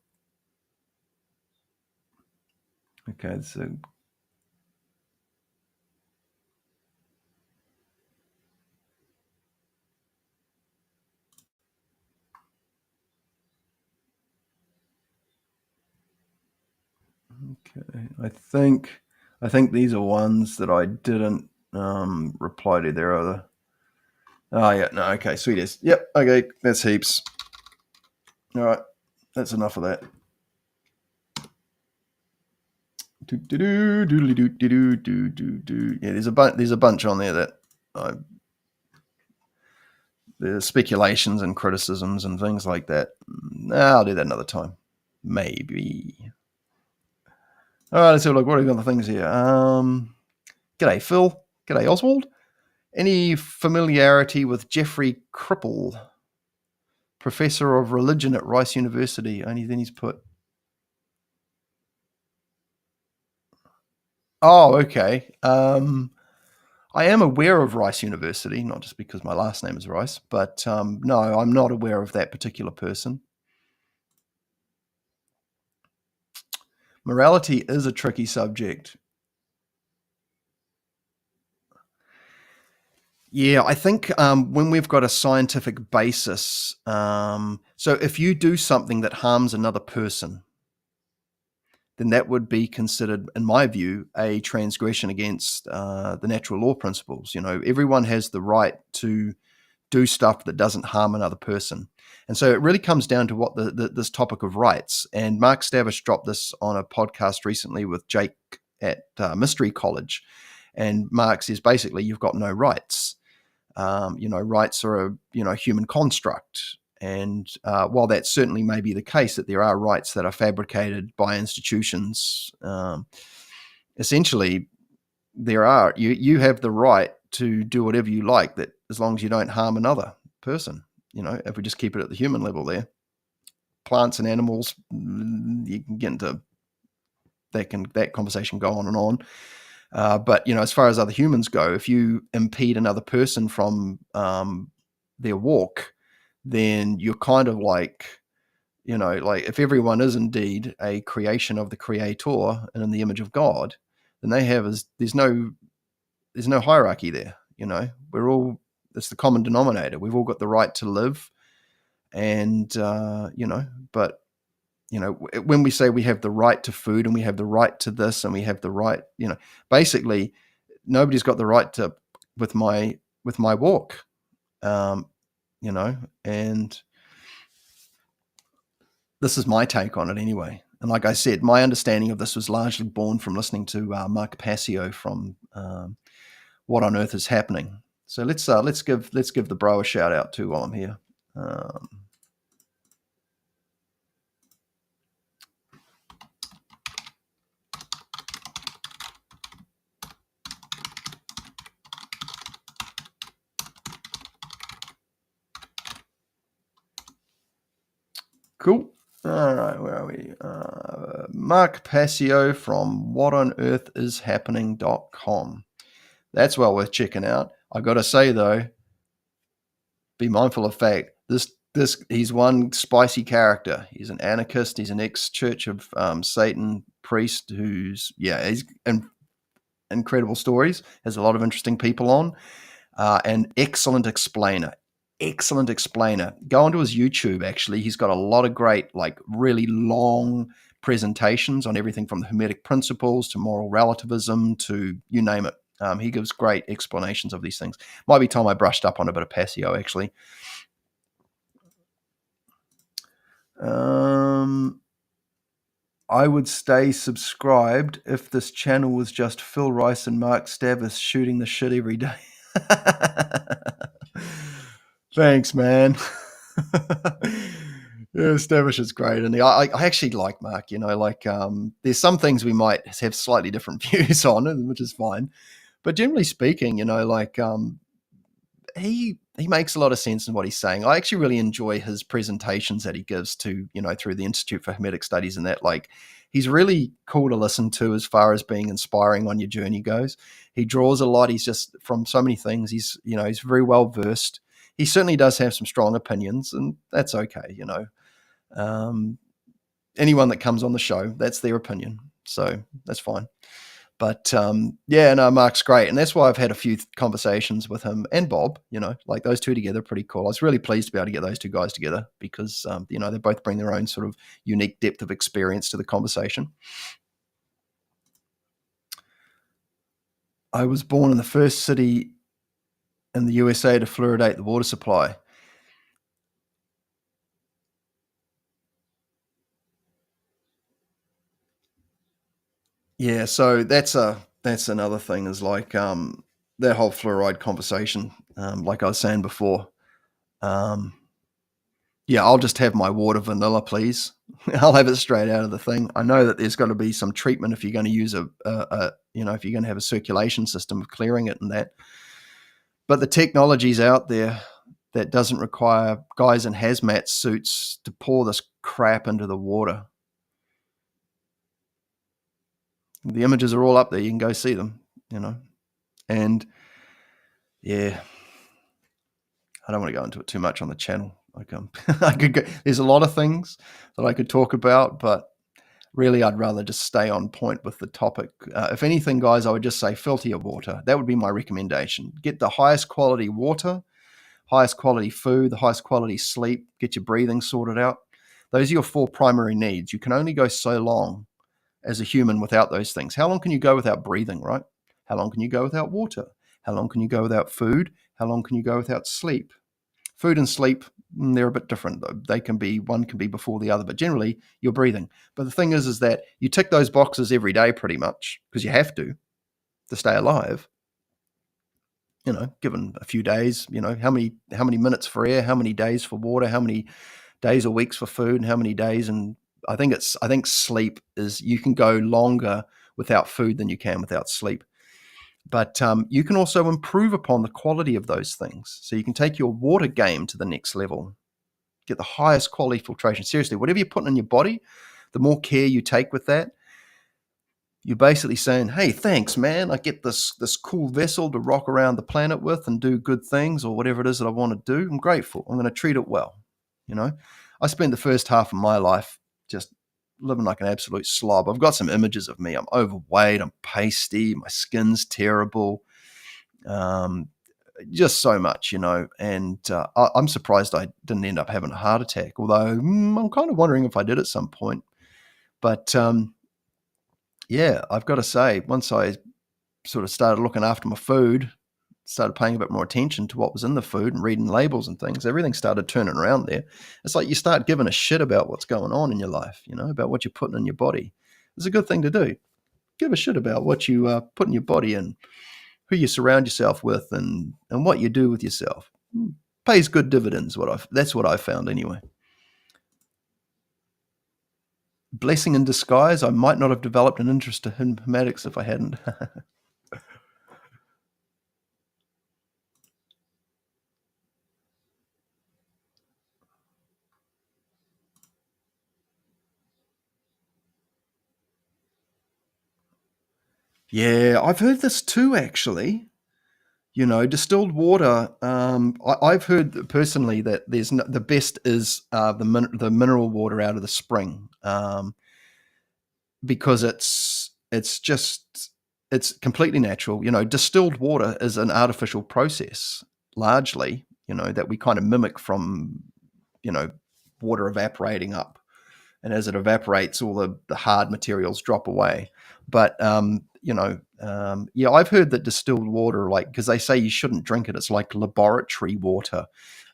Okay, so Okay, I think these are ones that I didn't reply to. There are the. Oh yeah, no, okay, sweet as. Yep, okay, that's heaps. All right, that's enough of that. Yeah, there's a bunch on there that there's speculations and criticisms and things like that. I'll do that another time, maybe. All right, let's have a look. What are the other things here? G'day, Phil. G'day, Oswald. Any familiarity with Jeffrey Cripple, professor of religion at Rice University? Only then he's put. Oh, okay. I am aware of Rice University, not just because my last name is Rice, but no, I'm not aware of that particular person. Morality is a tricky subject. Yeah, I think when we've got a scientific basis, so if you do something that harms another person, then that would be considered, in my view, a transgression against the natural law principles. Everyone has the right to do stuff that doesn't harm another person. And so it really comes down to what this topic of rights. And Mark Stavish dropped this on a podcast recently with Jake at Mystery College. And Mark says basically you've got no rights. Rights are a human construct. And while that certainly may be the case, that there are rights that are fabricated by institutions, essentially you have the right to do whatever you like, that as long as you don't harm another person. If we just keep it at the human level there, plants and animals, you can get into that conversation go on and on. But as far as other humans go, if you impede another person from their walk, then you're kind of like, if everyone is indeed a creation of the Creator and in the image of God, then there's no hierarchy there. It's the common denominator. We've all got the right to live, and but when we say we have the right to food and we have the right to this and we have the right, basically nobody's got the right to with my walk, and this is my take on it anyway. And like I said, my understanding of this was largely born from listening to Mark Passio from What on Earth is Happening. So let's give the bro a shout out too while I'm here. Cool. All right, where are we? Mark Passio from whatonearthishappening.com. That's well worth checking out. I've got to say though, be mindful of fact. He's one spicy character. He's an anarchist. He's an ex-Church of Satan priest he's incredible stories. Has a lot of interesting people on. An excellent explainer. Go onto his YouTube, actually. He's got a lot of great, really long presentations on everything from the Hermetic principles to moral relativism to you name it. He gives great explanations of these things. Might be time I brushed up on a bit of Passio, actually. I would stay subscribed if this channel was just Phil Rice and Mark Stavis shooting the shit every day. Thanks, man. Yeah, Stavish is great, and I actually like Mark. There's some things we might have slightly different views on, which is fine. But generally speaking, he makes a lot of sense in what he's saying. I actually really enjoy his presentations that he gives to, through the Institute for Hermetic Studies and that. He's really cool to listen to as far as being inspiring on your journey goes. He draws a lot. He's just from so many things. He's very well versed. He certainly does have some strong opinions, and that's okay. Anyone that comes on the show, that's their opinion. So that's fine. But Mark's great. And that's why I've had a few conversations with him and Bob, those two together, pretty cool. I was really pleased to be able to get those two guys together because, they both bring their own sort of unique depth of experience to the conversation. I was born in the first city in the USA to fluoridate the water supply. Yeah, so that's another thing, is like that whole fluoride conversation. Like I was saying before, yeah, I'll just have my water vanilla, please. I'll have it straight out of the thing. I know that there's got to be some treatment if you're going to use if you're going to have a circulation system of clearing it and that. But the technology's out there that doesn't require guys in hazmat suits to pour this crap into the water. The images are all up there. You can go see them, And yeah, I don't want to go into it too much on the channel. Like I could go, there's a lot of things that I could talk about, but really I'd rather just stay on point with the topic. If anything, guys, I would just say filter your water. That would be my recommendation. Get the highest quality water, highest quality food, the highest quality sleep, get your breathing sorted out. Those are your 4 primary needs. You can only go so long as a human without those things. How long can you go without breathing, right? How long can you go without water? How long can you go without food? How long can you go without sleep? Food and sleep, they're a bit different though. One can be before the other, but generally you're breathing. But the thing is that you tick those boxes every day pretty much because you have to stay alive. Given a few days, how many minutes for air, how many days for water, how many days or weeks for food, and how many days. And I think sleep is, you can go longer without food than you can without sleep. But you can also improve upon the quality of those things. So you can take your water game to the next level, get the highest quality filtration. Seriously, whatever you're putting in your body, the more care you take with that, you're basically saying, hey, thanks, man. I get this cool vessel to rock around the planet with and do good things, or whatever it is that I want to do. I'm grateful. I'm going to treat it well. I spent the first half of my life just living like an absolute slob. I've got some images of me. I'm overweight. I'm pasty. My skin's terrible. Just so much, and I'm surprised I didn't end up having a heart attack, although I'm kind of wondering if I did at some point. But yeah, I've got to say, once I sort of started looking after my food, started paying a bit more attention to what was in the food and reading labels and things, everything started turning around there. It's like you start giving a shit about what's going on in your life, about what you're putting in your body. It's a good thing to do. Give a shit about what you put in your body and who you surround yourself with and what you do with yourself. Pays good dividends. That's what I found anyway. Blessing in disguise. I might not have developed an interest in hematics if I hadn't. Yeah, I've heard this too, actually. Distilled water. I've heard personally that the best is the mineral water out of the spring, because it's completely natural. Distilled water is an artificial process, largely. That we kind of mimic from water evaporating up. And as it evaporates, all the hard materials drop away. But yeah, I've heard that distilled water, because they say you shouldn't drink it. It's like laboratory water.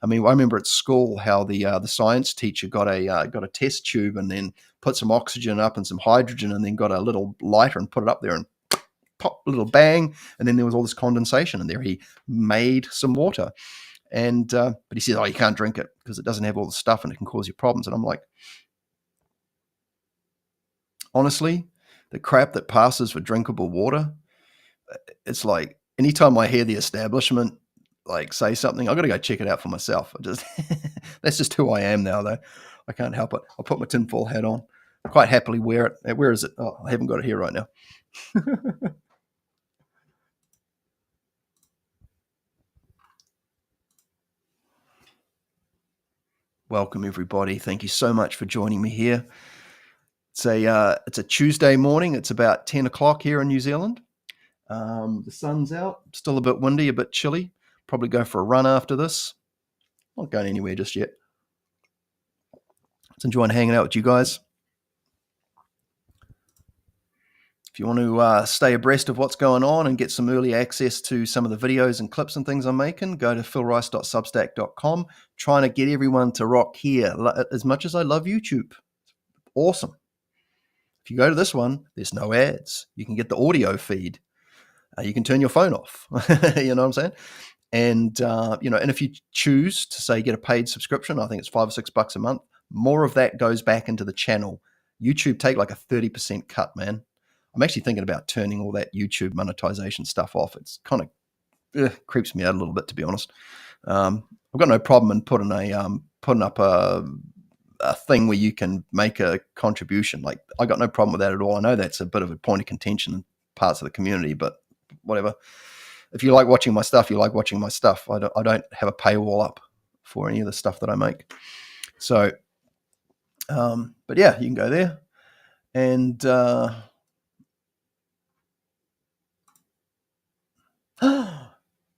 I mean, I remember at school how the science teacher got a test tube and then put some oxygen up and some hydrogen, and then got a little lighter and put it up there and pop, a little bang, and then there was all this condensation, and there he made some water. And but he said, "Oh, you can't drink it because it doesn't have all the stuff and it can cause you problems." And I'm like, honestly, the crap that passes for drinkable water, it's like anytime I hear the establishment say something, I've got to go check it out for myself. That's just who I am now, though. I can't help it. I'll put my tinfoil hat on. I quite happily wear it. Where is it? Oh, I haven't got it here right now. Welcome, everybody. Thank you so much for joining me here. It's a Tuesday morning. It's about 10 o'clock here in New Zealand. The sun's out, still a bit windy, a bit chilly. Probably go for a run after this. Not going anywhere just yet. Just enjoying hanging out with you guys. If you want to stay abreast of what's going on and get some early access to some of the videos and clips and things I'm making, go to philrice.substack.com. Trying to get everyone to rock here. As much as I love YouTube, awesome. If you go to this one, there's no ads. You can get the audio feed. You can turn your phone off. You know what I'm saying? And and if you choose to say get a paid subscription, I think it's $5 or $6 a month. More of that goes back into the channel. YouTube take like a 30% cut, man. I'm actually thinking about turning all that YouTube monetization stuff off. It's kind of creeps me out a little bit, to be honest. I've got no problem in putting up a thing where you can make a contribution. Like, I got no problem with that at all. I know that's a bit of a point of contention in parts of the community, but whatever. If you like watching my stuff, you like watching my stuff. I don't have a paywall up for any of the stuff that I make. So, but yeah, you can go there. And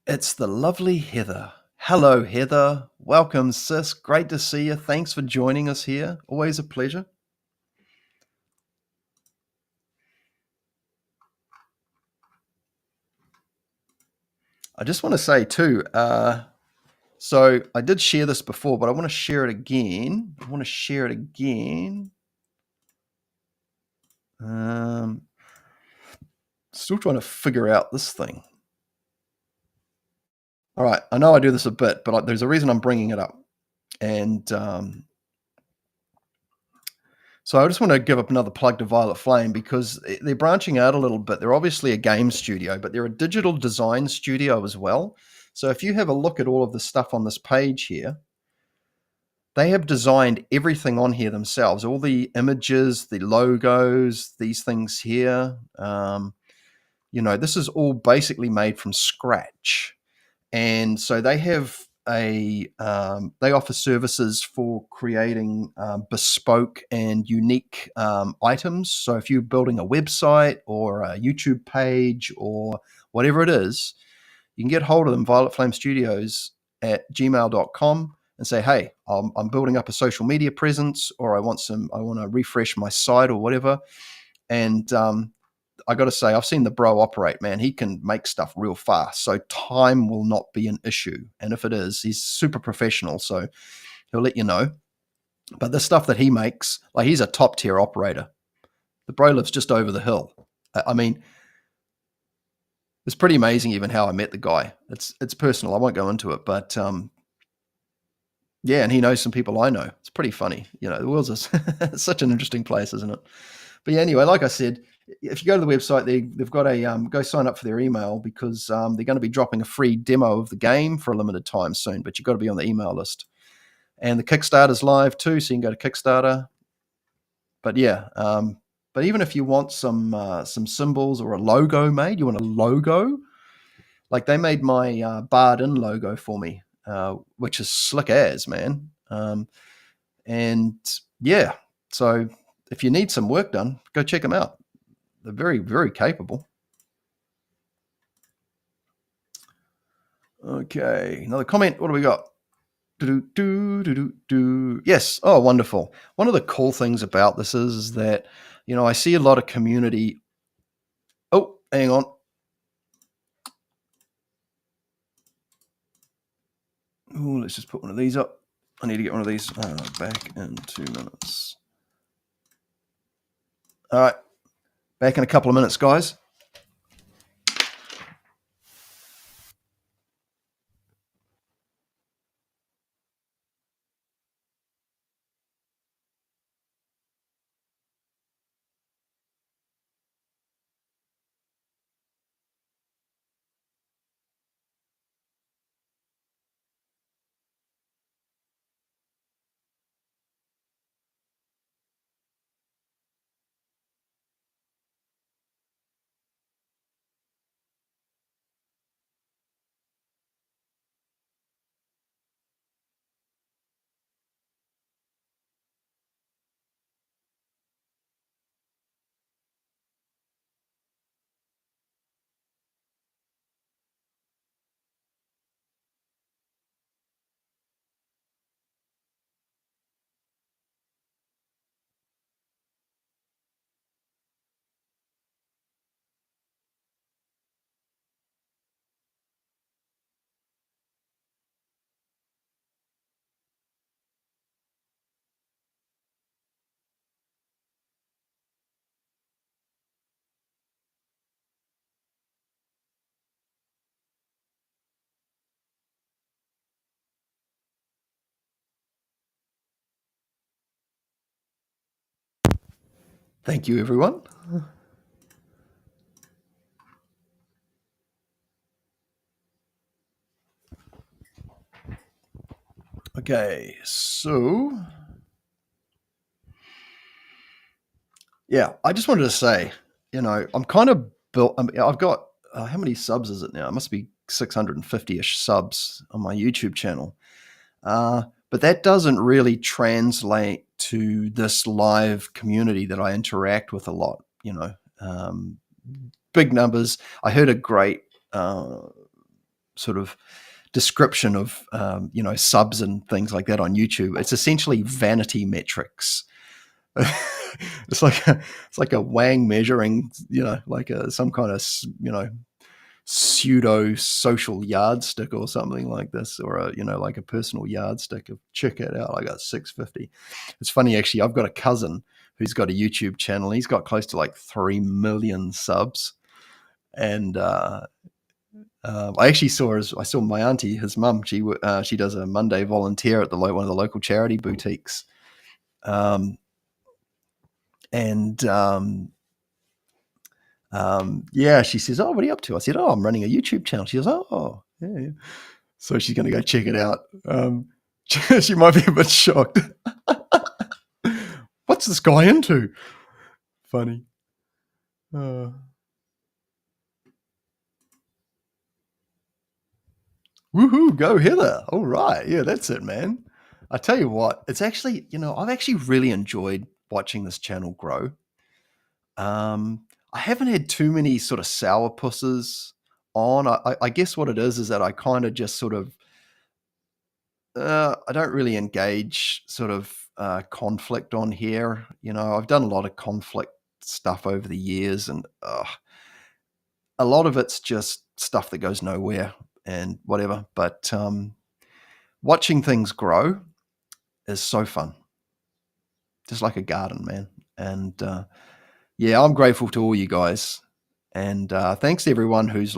it's the lovely Heather. Hello, Heather. Welcome, sis. Great to see you. Thanks for joining us here. Always a pleasure. I just want to say too, so I did share this before, but I want to share it again. Still trying to figure out this thing. All right, I know I do this a bit, but there's a reason I'm bringing it up. And so I just want to give up another plug to Violet Flame, because they're branching out a little bit. They're obviously a game studio, but they're a digital design studio as well. So if you have a look at all of the stuff on this page here, they have designed everything on here themselves, all the images, the logos, these things here. This is all basically made from scratch. And so they have they offer services for creating bespoke and unique items. So if you're building a website or a YouTube page or whatever it is, you can get hold of them, Violet Flame Studios at gmail.com, and say, hey, I'm building up a social media presence, or I want to refresh my site or whatever. And I got to say, I've seen the bro operate, man. He can make stuff real fast. So time will not be an issue. And if it is, he's super professional. So he'll let you know. But the stuff that he makes, like, he's a top tier operator. The bro lives just over the hill. I mean, it's pretty amazing even how I met the guy. It's personal. I won't go into it, but yeah, and he knows some people I know. It's pretty funny. The world's such an interesting place, isn't it? But yeah, anyway, like I said, if you go to the website, they've got a go sign up for their email, because they're going to be dropping a free demo of the game for a limited time soon. But you've got to be on the email list. And the Kickstarter's live too, so you can go to Kickstarter. But yeah, but even if you want some symbols or a logo made, you want a logo, like they made my Barred In logo for me, which is slick as, man. And yeah, so if you need some work done, go check them out. They're very, very capable. Okay, another comment. What do we got? Yes. Oh, wonderful. One of the cool things about this is that, I see a lot of community. Oh, hang on. Oh, let's just put one of these up. I need to get one of these back in 2 minutes. All right. Back in a couple of minutes, guys. Thank you, everyone. Okay, so yeah, I just wanted to say, I'm kind of built. I've got how many subs is it now? It must be 650-ish subs on my YouTube channel. But that doesn't really translate to this live community that I interact with a lot. Big numbers. I heard a great sort of description of subs and things like that on YouTube. It's essentially vanity metrics. it's like a Wang measuring, like some kind of pseudo social yardstick or something like this, or like a personal yardstick of check it out, I got 650. It's funny, actually. I've got a cousin who's got a YouTube channel. He's got close to like 3 million subs, and I saw my auntie, his mum. She does a Monday volunteer at one of the local charity boutiques, yeah, she says, "Oh, what are you up to?" I said, "Oh, I'm running a YouTube channel." She goes, "Oh, yeah." So she's going to go check it out. She might be a bit shocked. What's this guy into? Funny. Woohoo, go Heather. All right. Yeah, that's it, man. I tell you what, it's actually, I've actually really enjoyed watching this channel grow. I haven't had too many sort of sourpusses on. I guess what it is that I kind of just sort of, I don't really engage sort of conflict on here. I've done a lot of conflict stuff over the years, and a lot of it's just stuff that goes nowhere and whatever. But watching things grow is so fun, just like a garden, man. And yeah, I'm grateful to all you guys, and thanks to everyone who's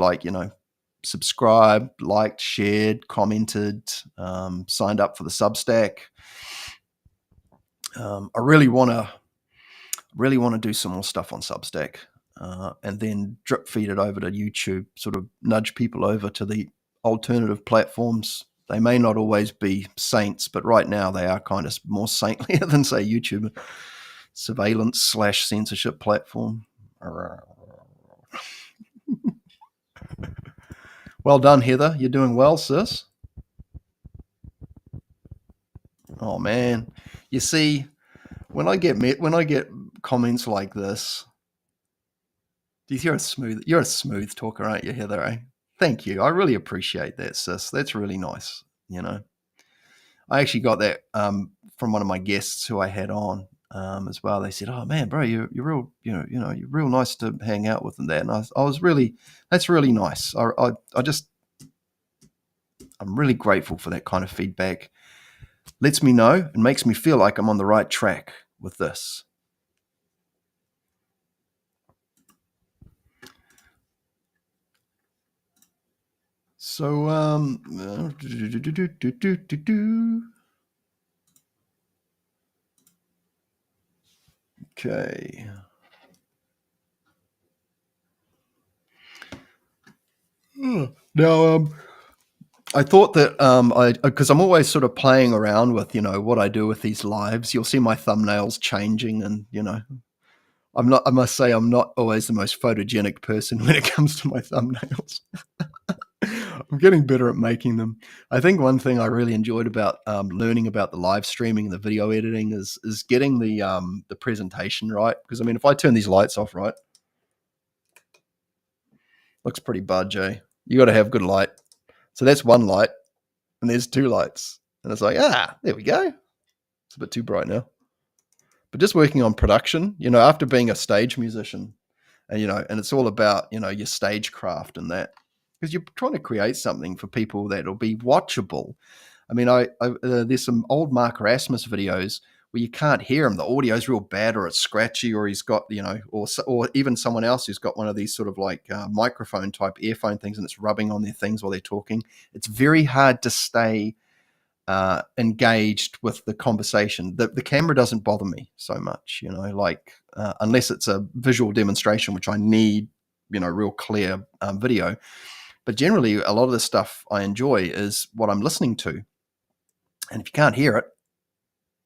subscribed, liked, shared, commented, signed up for the Substack. I really want to do some more stuff on Substack, and then drip feed it over to YouTube, sort of nudge people over to the alternative platforms. They may not always be saints, but right now they are kind of more saintlier than, say, YouTube, surveillance/censorship platform. Well done, Heather. You're doing well, sis. Oh man, you see, when I get comments like this, you're a smooth talker, aren't you, Heather? Eh? Thank you. I really appreciate that, sis. That's really nice. I actually got that from one of my guests who I had on as well. They said, "Oh man, bro, you're real, you're real nice to hang out with," and that. And I was really, that's really nice. I'm really grateful for that kind of feedback. Lets me know and makes me feel like I'm on the right track with this. So, okay. Now, I thought that because I'm always sort of playing around with what I do with these lives. You'll see my thumbnails changing, and I must say I'm not always the most photogenic person when it comes to my thumbnails. I'm getting better at making them. I think one thing I really enjoyed about learning about the live streaming and the video editing is getting the presentation right. Because I mean, if I turn these lights off, right, looks pretty budge, eh? You got to have good light. So that's one light, and there's two lights, and it's like, there we go. It's a bit too bright now. But just working on production, after being a stage musician, and and it's all about your stagecraft and that, because you're trying to create something for people that'll be watchable. I mean, there's some old Mark Erasmus videos where you can't hear him. The audio's real bad, or it's scratchy, or he's got or even someone else who's got one of these sort of like microphone type earphone things, and it's rubbing on their things while they're talking. It's very hard to stay engaged with the conversation. The camera doesn't bother me so much, like unless it's a visual demonstration, which I need, real clear video. But generally, a lot of the stuff I enjoy is what I'm listening to. And if you can't hear it,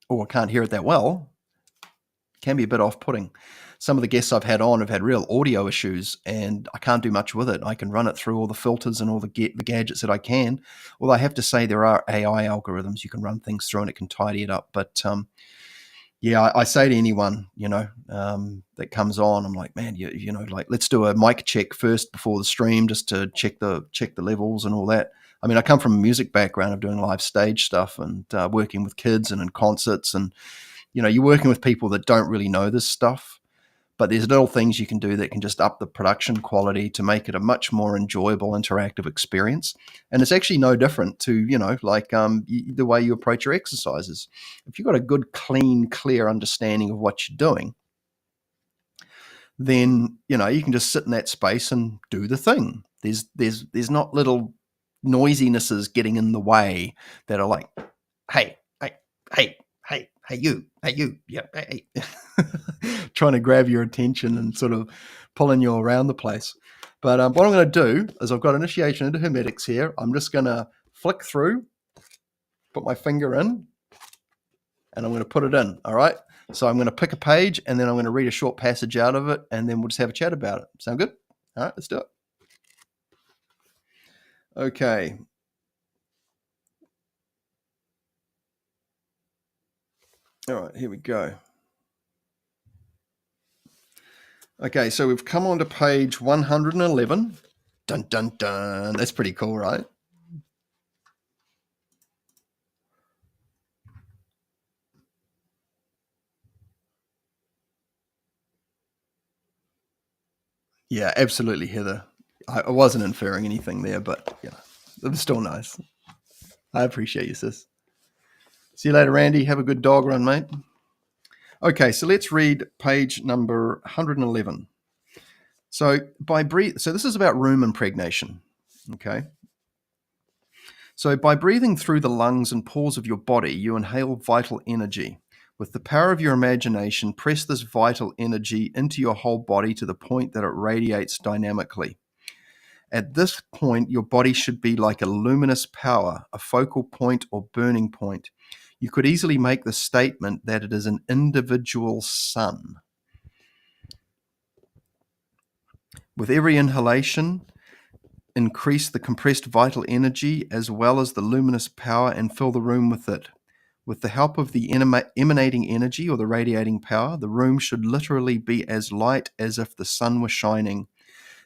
or can't hear it that well, it can be a bit off-putting. Some of the guests I've had on have had real audio issues, and I can't do much with it. I can run it through all the filters and all the gadgets that I can. Although I have to say there are AI algorithms you can run things through, and it can tidy it up. But yeah, I say to anyone, that comes on, I'm like, man, like let's do a mic check first before the stream, just to check the levels and all that. I mean, I come from a music background of doing live stage stuff and working with kids and in concerts, and you're working with people that don't really know this stuff. But there's little things you can do that can just up the production quality to make it a much more enjoyable, interactive experience. And it's actually no different to, like the way you approach your exercises. If you've got a good, clean, clear understanding of what you're doing, then, you can just sit in that space and do the thing. There's not little noisinesses getting in the way that are like, hey, you, yeah, hey. Trying to grab your attention and sort of pulling you around the place. But what I'm going to do is I've got initiation into Hermetics here. I'm just going to flick through, put my finger in, and I'm going to put it in, all right? So I'm going to pick a page, and then I'm going to read a short passage out of it, and then we'll just have a chat about it. Sound good? All right, let's do it. Okay. All right, here we go. Okay, so we've come on to page 111. Dun, dun, dun. That's pretty cool, right? Yeah, absolutely, Heather. I wasn't inferring anything there, but yeah, it was still nice. I appreciate you, sis. See you later, Randy. Have a good dog run, mate. Okay, so let's read page number 111. So so this is about room impregnation. Okay. So by breathing through the lungs and pores of your body, you inhale vital energy. With the power of your imagination, press this vital energy into your whole body to the point that it radiates dynamically. At this point, your body should be like a luminous power, a focal point or burning point. You could easily make the statement that it is an individual sun. With every inhalation, increase the compressed vital energy as well as the luminous power and fill the room with it. With the help of the emanating energy or the radiating power, the room should literally be as light as if the sun were shining.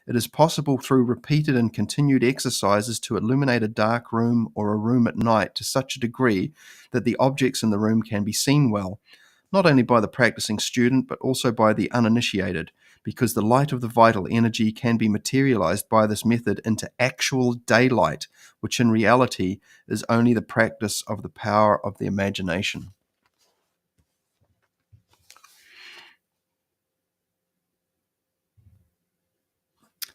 It is possible through repeated and continued exercises to illuminate a dark room or a room at night to such a degree that the objects in the room can be seen well, not only by the practicing student but also by the uninitiated, because the light of the vital energy can be materialized by this method into actual daylight, which in reality is only the practice of the power of the imagination.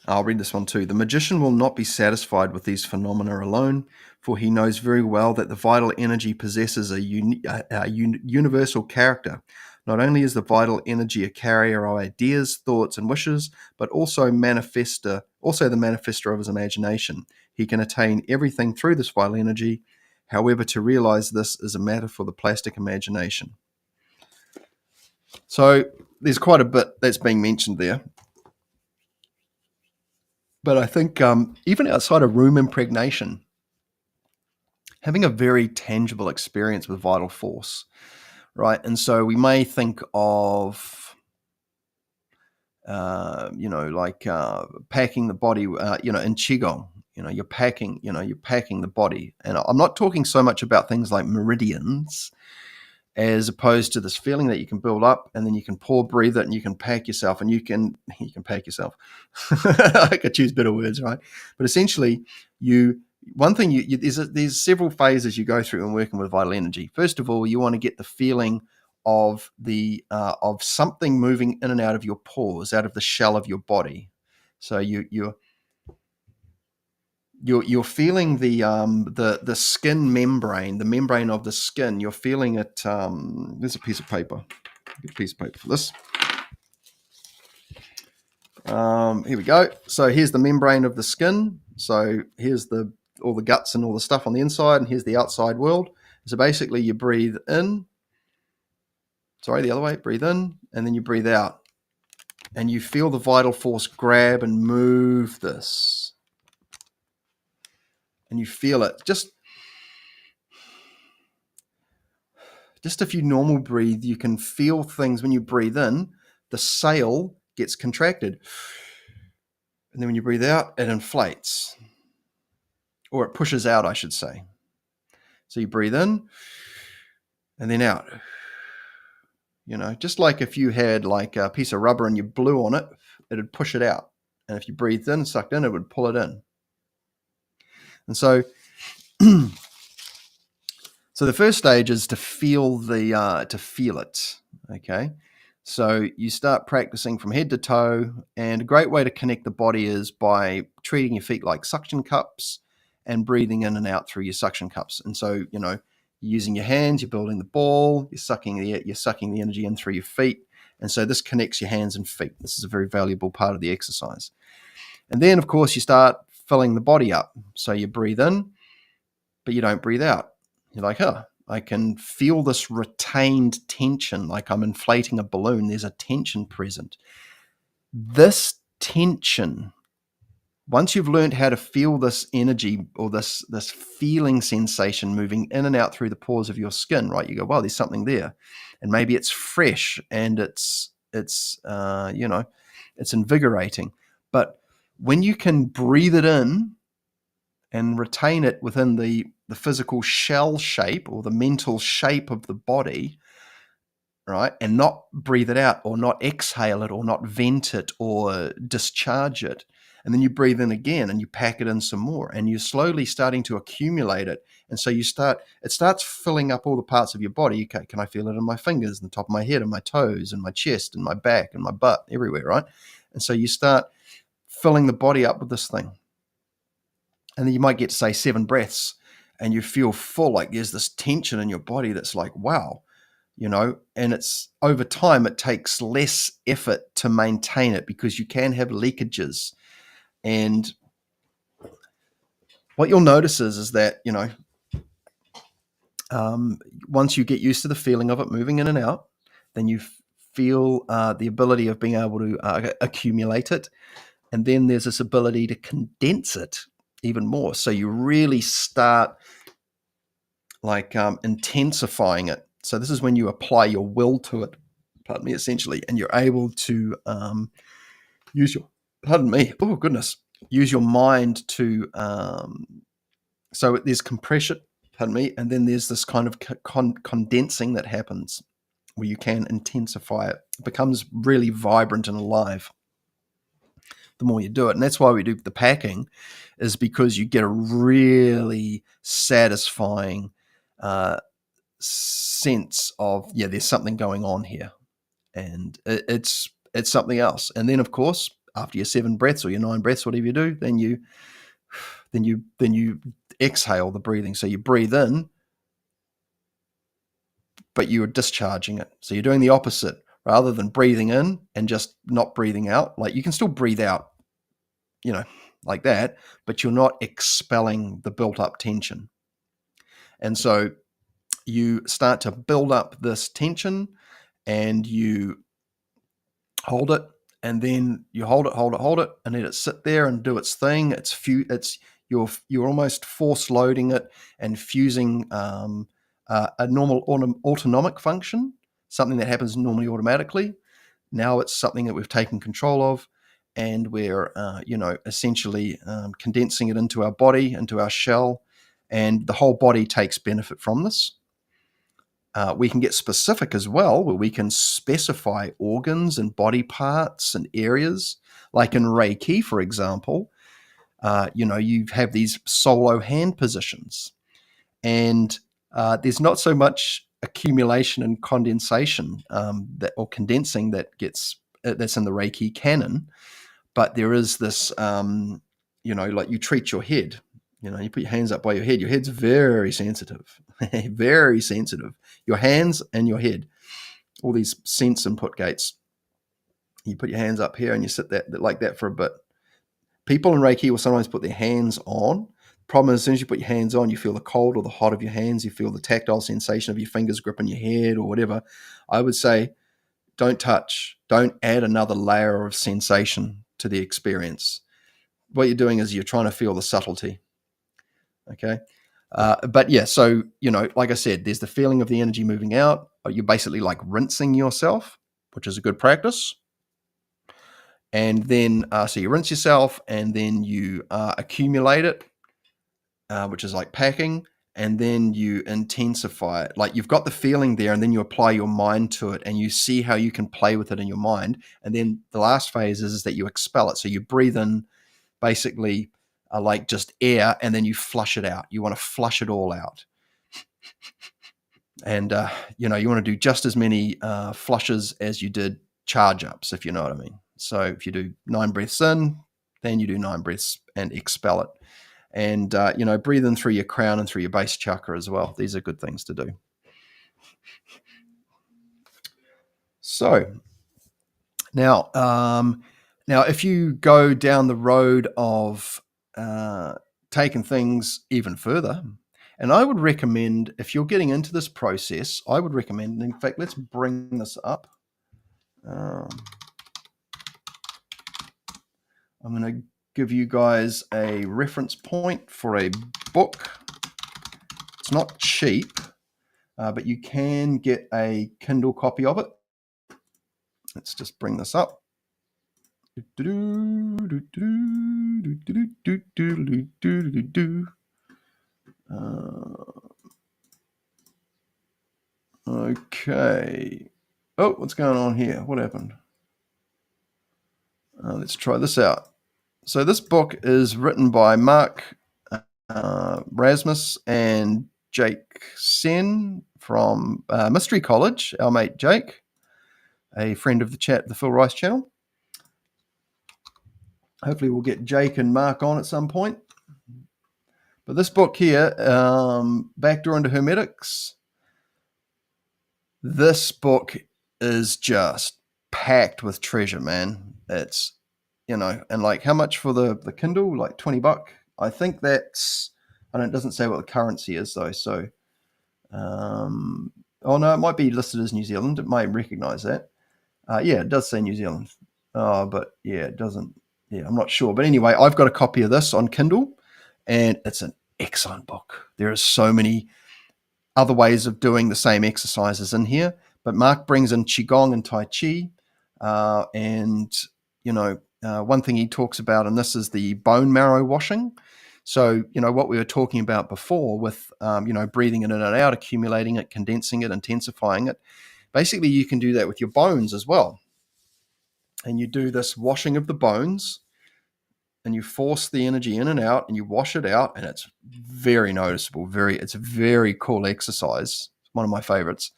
I'll read this one too. The magician will not be satisfied with these phenomena alone, for he knows very well that the vital energy possesses a universal character. Not only is the vital energy a carrier of ideas, thoughts, and wishes, but also the manifester of his imagination. He can attain everything through this vital energy. However, to realize this is a matter for the plastic imagination. So there's quite a bit that's being mentioned there. But I think even outside of room impregnation, having a very tangible experience with vital force, right? And so we may think of, packing the body, in Qigong, you're packing the body. And I'm not talking so much about things like meridians, as opposed to this feeling that you can build up and then you can breathe it and you can pack yourself and you can pack yourself. I could choose better words, right? But essentially, there's several phases you go through in working with vital energy. First of all, you want to get the feeling of of something moving in and out of your pores, out of the shell of your body. So you're feeling the skin membrane, the membrane of the skin. You're feeling it. There's a piece of paper. Get a piece of paper for this. Here we go. So here's the membrane of the skin. So here's all the guts and all the stuff on the inside, and here's the outside world. So basically, you breathe in. Sorry, the other way. Breathe in, and then you breathe out, and you feel the vital force grab and move this, and you feel it. Just if you normal breathe, you can feel things when you breathe in. The sail gets contracted, and then when you breathe out, it inflates, or it pushes out, I should say. So you breathe in and then out. Just like if you had like a piece of rubber and you blew on it, it'd push it out. And if you breathed in, sucked in, it would pull it in. And so, so the first stage is to feel it. Okay. So you start practicing from head to toe, and a great way to connect the body is by treating your feet like suction cups and breathing in and out through your suction cups. And so, you're using your hands, you're building the ball, you're sucking the energy in through your feet. And so this connects your hands and feet. This is a very valuable part of the exercise. And then, of course, you start filling the body up. So you breathe in, but you don't breathe out. You're like, I can feel this retained tension, like I'm inflating a balloon. There's a tension present. This tension, once you've learned how to feel this energy or this feeling sensation moving in and out through the pores of your skin, right? You go, wow, there's something there. And maybe it's fresh and it's invigorating. But when you can breathe it in and retain it within the physical shell shape or the mental shape of the body, right, and not breathe it out or not exhale it or not vent it or discharge it, and then you breathe in again and you pack it in some more, and you're slowly starting to accumulate it. And so it starts filling up all the parts of your body. Okay, can I feel it in my fingers, and the top of my head, and my toes, and my chest, and my back, and my butt, everywhere, right? And so you start filling the body up with this thing. And then you might get to say 7 breaths and you feel full, like there's this tension in your body that's like, wow, and it's over time, it takes less effort to maintain it because you can have leakages. And what you'll notice is that, once you get used to the feeling of it moving in and out, then you feel the ability of being able to accumulate it. And then there's this ability to condense it even more. So you really start like intensifying it. So this is when you apply your will to it, essentially, and you're able to use your mind to so there's compression, and then there's this kind of condensing that happens where you can intensify it. It becomes really vibrant and alive the more you do it. And that's why we do the packing, is because you get a really satisfying sense of, there's something going on here, and it's something else. And then, of course, after your 7 breaths or your 9 breaths, whatever you do, then you exhale the breathing. So you breathe in, but you are discharging it. So you're doing the opposite. Rather than breathing in and just not breathing out, like you can still breathe out, like that, but you're not expelling the built up tension. And so you start to build up this tension and you hold it, and then you hold it, and let it sit there and do its thing. You're almost force loading it and fusing a normal autonomic function, something that happens normally automatically. Now it's something that we've taken control of, and we're essentially condensing it into our body, into our shell, and the whole body takes benefit from this. We can get specific as well, where we can specify organs and body parts and areas. Like in Reiki, for example, you have these solo hand positions, and there's not so much accumulation and condensation or condensing that's in the Reiki canon, but there is this, like you treat your head. You put your hands up by your head. Your head's very sensitive, very sensitive. Your hands and your head, all these sense input gates. You put your hands up here and you sit like that for a bit. People in Reiki will sometimes put their hands on. Problem is, as soon as you put your hands on, you feel the cold or the hot of your hands. You feel the tactile sensation of your fingers gripping your head or whatever. I would say don't touch. Don't add another layer of sensation to the experience. What you're doing is you're trying to feel the subtlety. Okay. But yeah, so, like I said, there's the feeling of the energy moving out. You're basically like rinsing yourself, which is a good practice. And then, so you rinse yourself and then you accumulate it, which is like packing. And then you intensify it. Like you've got the feeling there and then you apply your mind to it and you see how you can play with it in your mind. And then the last phase is that you expel it. So you breathe in basically like just air and then you flush it out. You want to flush it all out. And, you want to do just as many flushes as you did charge ups, if you know what I mean. So if you do 9 breaths in, then you do 9 breaths and expel it. And, breathe in through your crown and through your base chakra as well. These are good things to do. So now if you go down the road of taking things even further, and I would recommend, if you're getting into this process, I would recommend, in fact, let's bring this up. I'm going to give you guys a reference point for a book. It's not cheap, but you can get a Kindle copy of it. Let's just bring this up. Okay. Oh, what's going on here? What happened? Let's try this out. So this book is written by Mark Rasmus and Jake Sen from Mystery College, our mate Jake, a friend of the chat, the Phil Rice channel. Hopefully we'll get Jake and Mark on at some point. But this book here, Backdoor into Hermetics, this book is just packed with treasure, man. It's, and like how much for the Kindle? Like $20. I think that's, it doesn't say what the currency is though. So, oh no, it might be listed as New Zealand. It might recognize that. Yeah, it does say New Zealand. But yeah, it doesn't. Yeah, I'm not sure. But anyway, I've got a copy of this on Kindle and it's an excellent book. There are so many other ways of doing the same exercises in here, but Mark brings in Qigong and Tai Chi. One thing he talks about, and this is the bone marrow washing. So, what we were talking about before with, breathing in and out, accumulating it, condensing it, intensifying it. Basically, you can do that with your bones as well. And you do this washing of the bones and you force the energy in and out and you wash it out. And it's very noticeable. It's a very cool exercise. It's one of my favorites.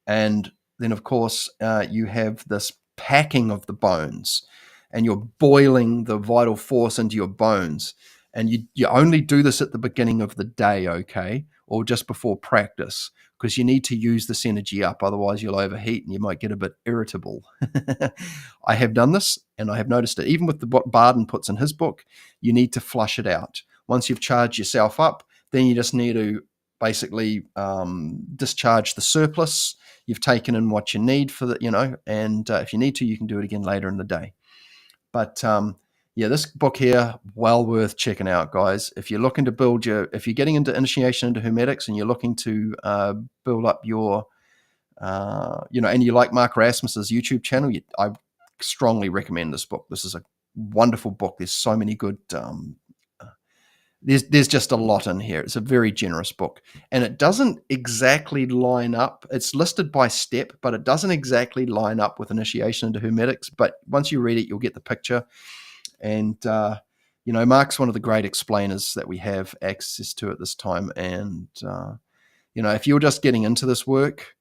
And then, of course, you have this packing of the bones and you're boiling the vital force into your bones. And you only do this at the beginning of the day, okay, or just before practice, because you need to use this energy up. Otherwise, you'll overheat and you might get a bit irritable. I have done this and I have noticed it. Even with what Barden puts in his book, you need to flush it out. Once you've charged yourself up, then you just need to basically discharge the surplus. You've taken in what you need for the, and if you need to, you can do it again later in the day. But yeah, this book here, well worth checking out, guys. If you're looking to if you're getting into initiation into Hermetics and you're looking to build up your, and you like Mark Rasmus's YouTube channel, I strongly recommend this book. This is a wonderful book. There's so many good, there's just a lot in here. It's a very generous book. And it doesn't exactly line up. It's listed by step, but it doesn't exactly line up with initiation into Hermetics. But once you read it, you'll get the picture. And, Mark's one of the great explainers that we have access to at this time. And, if you're just getting into this work,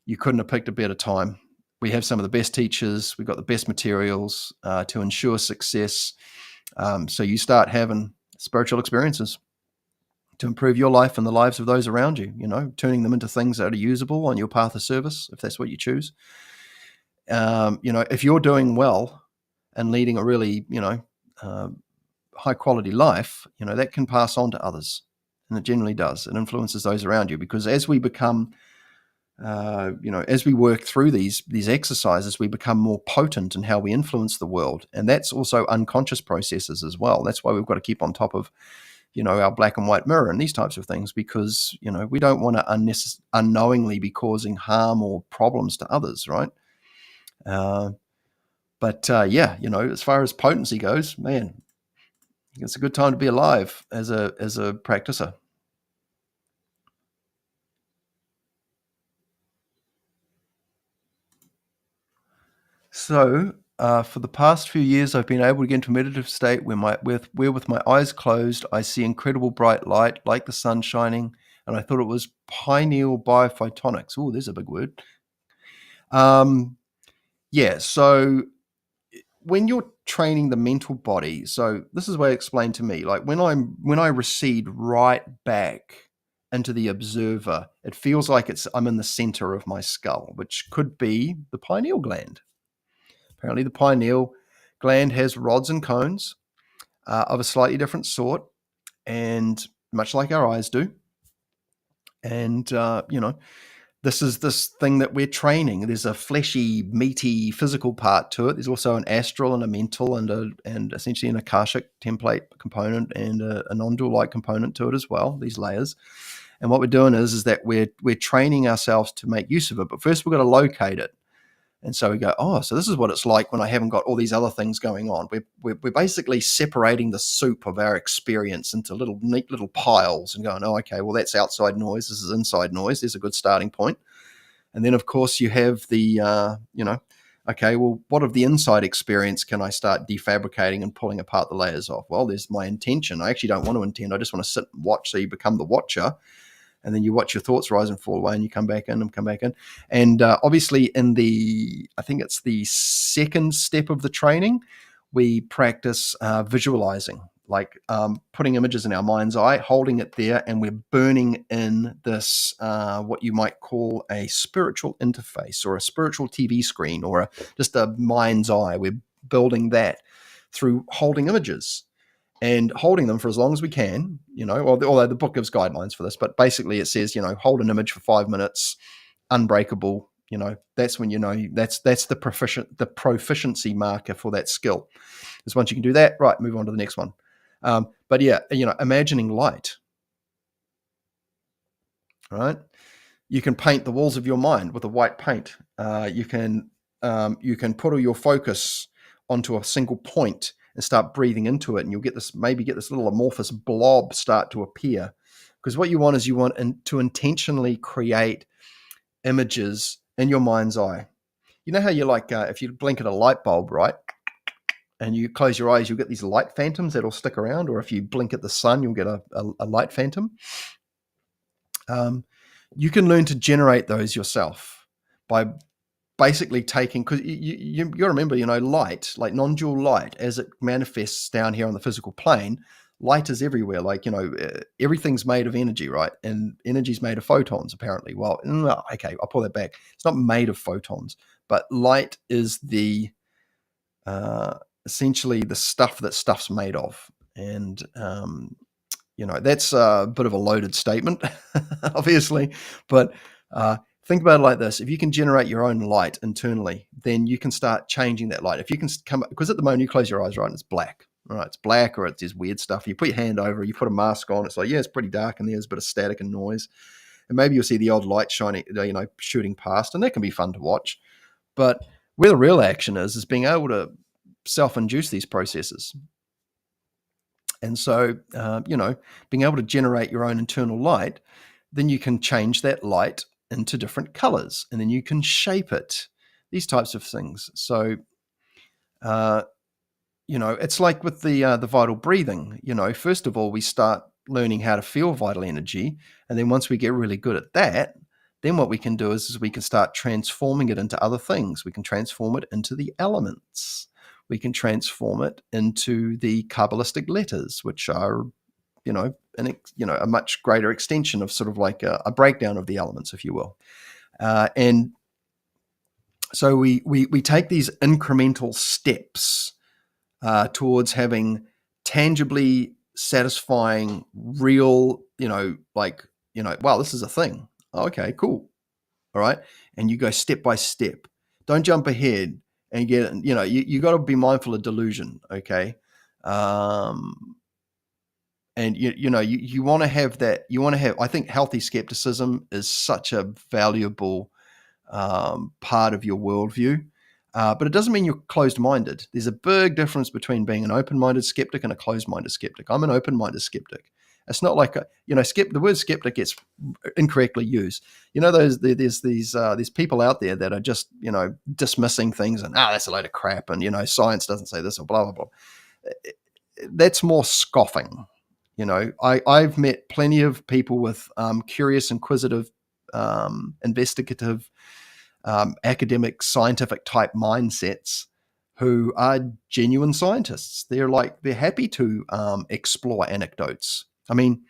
you couldn't have picked a better time. We have some of the best teachers. We've got the best materials to ensure success. So you start having spiritual experiences. to improve your life and the lives of those around you, turning them into things that are usable on your path of service, if that's what you choose. If you're doing well and leading a really, high quality life, that can pass on to others. And it generally does. It influences those around you, because as we become, as we work through these exercises, we become more potent in how we influence the world. And that's also unconscious processes as well. That's why we've got to keep on top of, our black and white mirror and these types of things, because, we don't want to unknowingly be causing harm or problems to others, right? But as far as potency goes, man, it's a good time to be alive as a practicer. So, for the past few years, I've been able to get into a meditative state where with my eyes closed, I see incredible bright light, like the sun shining, and I thought it was pineal biophotonics. Oh, there's a big word. So when you're training the mental body, so this is the way explained to me. Like when I recede right back into the observer, it feels like I'm in the center of my skull, which could be the pineal gland. Apparently, the pineal gland has rods and cones of a slightly different sort, and much like our eyes do. And this is this thing that we're training. There's a fleshy, meaty, physical part to it. There's also an astral and a mental and essentially an akashic template component and a non-dual-like component to it as well, these layers. And what we're doing is that we're training ourselves to make use of it. But first we've got to locate it. And so we go, so this is what it's like when I haven't got all these other things going on. We're basically separating the soup of our experience into neat little piles and going, okay, well, that's outside noise. This is inside noise. There's a good starting point. And then, of course, you have the, okay, well, what of the inside experience can I start defabricating and pulling apart the layers off? Well, there's my intention. I actually don't want to intend. I just want to sit and watch. So you become the watcher. And then you watch your thoughts rise and fall away, and you come back in. And obviously, I think it's the second step of the training, we practice visualizing, like putting images in our mind's eye, holding it there, and we're burning in this what you might call a spiritual interface or a spiritual TV screen or just a mind's eye. We're building that through holding images. And holding them for as long as we can, although the book gives guidelines for this, but basically it says, hold an image for 5 minutes, unbreakable, that's when that's the proficiency marker for that skill. Is once you can do that, right, move on to the next one. But yeah, imagining light, right? You can paint the walls of your mind with a white paint. You can put all your focus onto a single point and start breathing into it, and you'll get this little amorphous blob start to appear. Because what you want is to intentionally create images in your mind's eye. You know how you if you blink at a light bulb, right? And you close your eyes, you'll get these light phantoms that'll stick around. Or if you blink at the sun, you'll get a light phantom. You can learn to generate those yourself by basically taking, because you got to remember, light, like non-dual light, as it manifests down here on the physical plane, light is everywhere. Everything's made of energy, right? And energy's made of photons, apparently. Well, okay, I'll pull that back. It's not made of photons, but light is the essentially the stuff that stuff's made of. And that's a bit of a loaded statement, obviously, but think about it like this. If you can generate your own light internally, then you can start changing that light. If you can because at the moment you close your eyes, right, and it's black. All right, it's black or it's this weird stuff. You put your hand over, you put a mask on, it's like, yeah, it's pretty dark in there. There's a bit of static and noise. And maybe you'll see the odd light shining, shooting past, and that can be fun to watch. But where the real action is being able to self-induce these processes. And so, being able to generate your own internal light, then you can change that light into different colors, and then you can shape it, these types of things. So, it's like with the vital breathing, first of all, we start learning how to feel vital energy. And then once we get really good at that, then what we can do is we can start transforming it into other things. We can transform it into the elements. We can transform it into the Kabbalistic letters, which are, a much greater extension of sort of like a breakdown of the elements, if you will. And so we take these incremental steps towards having tangibly satisfying, real, wow, this is a thing. Oh, okay, cool. All right. And you go step by step. Don't jump ahead and get, you got to be mindful of delusion. Okay. And you want to have that, I think healthy skepticism is such a valuable part of your worldview. But it doesn't mean you're closed-minded. There's a big difference between being an open-minded skeptic and a closed-minded skeptic. I'm an open-minded skeptic. It's not like the word skeptic gets incorrectly used. There's these people out there that are just dismissing things and that's a load of crap and science doesn't say this or blah blah blah. That's more scoffing. I've met plenty of people with curious, inquisitive, investigative, academic, scientific type mindsets who are genuine scientists. They're happy to explore anecdotes. I mean,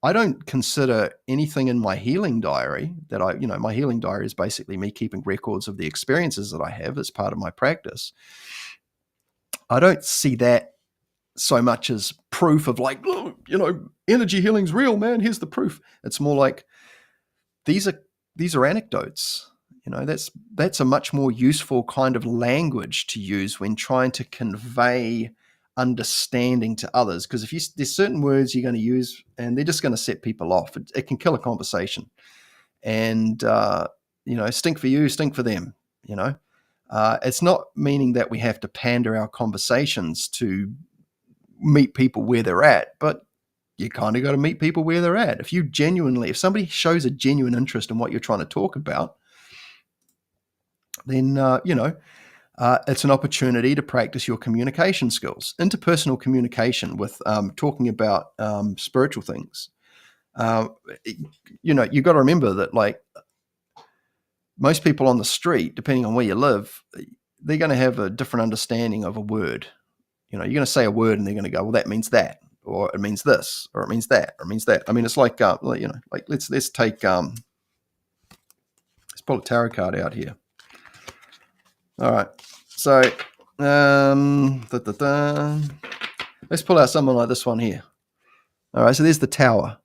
I don't consider anything in my healing diary that my healing diary is basically me keeping records of the experiences that I have as part of my practice. I don't see that so much as proof of energy healing's real, man. Here's the proof. It's more like these are anecdotes. That's a much more useful kind of language to use when trying to convey understanding to others. Because there's certain words you're going to use and they're just going to set people off. It can kill a conversation. And, stink for you, stink for them, It's not meaning that we have to pander our conversations to meet people where they're at, but you kind of got to meet people where they're at. If somebody shows a genuine interest in what you're trying to talk about, then, it's an opportunity to practice your communication skills, interpersonal communication with talking about spiritual things. You've got to remember that most people on the street, depending on where you live, they're going to have a different understanding of a word. You're going to say a word and they're going to go, well, that means that, or it means this, or it means that, or it means that. I mean, it's let's take, let's pull a tarot card out here. All right. So, let's pull out someone like this one here. All right. So there's the Tower.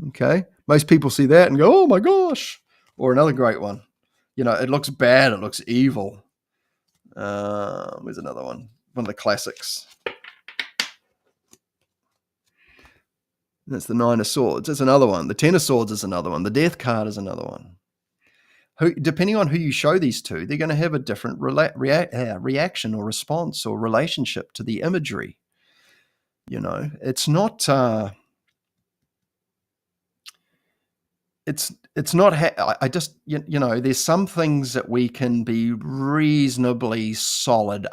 Okay. Most people see that and go, oh my gosh. Or another great one. It looks bad. It looks evil. Where's another one? One of the classics. That's the Nine of Swords. That's another one. The Ten of Swords is another one. The Death card is another one. Depending on who you show these to, they're going to have a different reaction or response or relationship to the imagery. It's not. It's not. I just there's some things that we can be reasonably solid.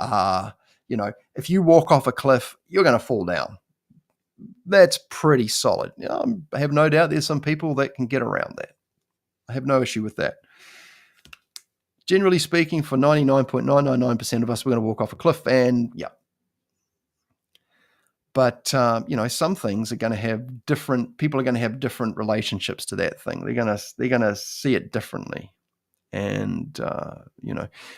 If you walk off a cliff, you're going to fall down. That's pretty solid. I have no doubt there's some people that can get around that. I have no issue with that. Generally speaking, for 99.999% of us, we're going to walk off a cliff and yeah. But, some things are going to have people are going to have different relationships to that thing. They're going to see it differently. And,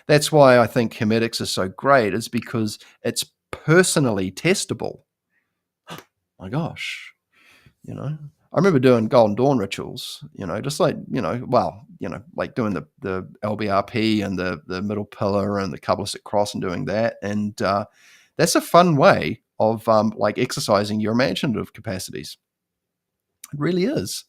that's why I think Hermetics is so great, is because it's personally testable. My gosh, I remember doing Golden Dawn rituals, just like, like doing the LBRP and the middle pillar and the Kabbalistic cross and doing that. And that's a fun way of exercising your imaginative capacities. It really is,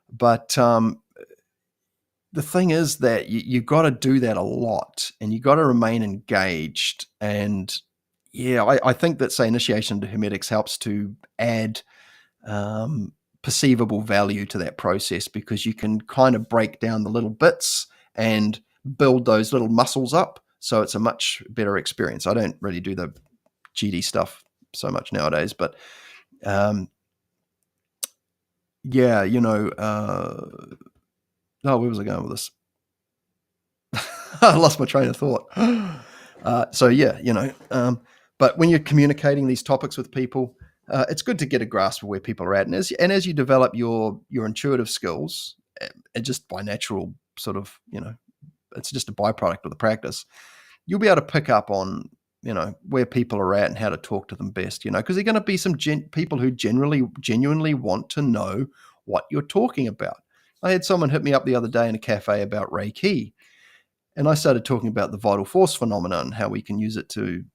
But the thing is that you've got to do that a lot and you've got to remain engaged. And yeah, I think that, say, initiation to Hermetics helps to add perceivable value to that process, because you can kind of break down the little bits and build those little muscles up. So it's a much better experience. I don't really do the GD stuff so much nowadays, but where was I going with this? I lost my train of thought. But when you're communicating these topics with people, it's good to get a grasp of where people are at. And as you develop your intuitive skills, and just by natural sort of, it's just a byproduct of the practice, you'll be able to pick up on, where people are at and how to talk to them best, because they're going to be some people who genuinely want to know what you're talking about. I had someone hit me up the other day in a cafe about Reiki, and I started talking about the vital force phenomenon, how we can use it to,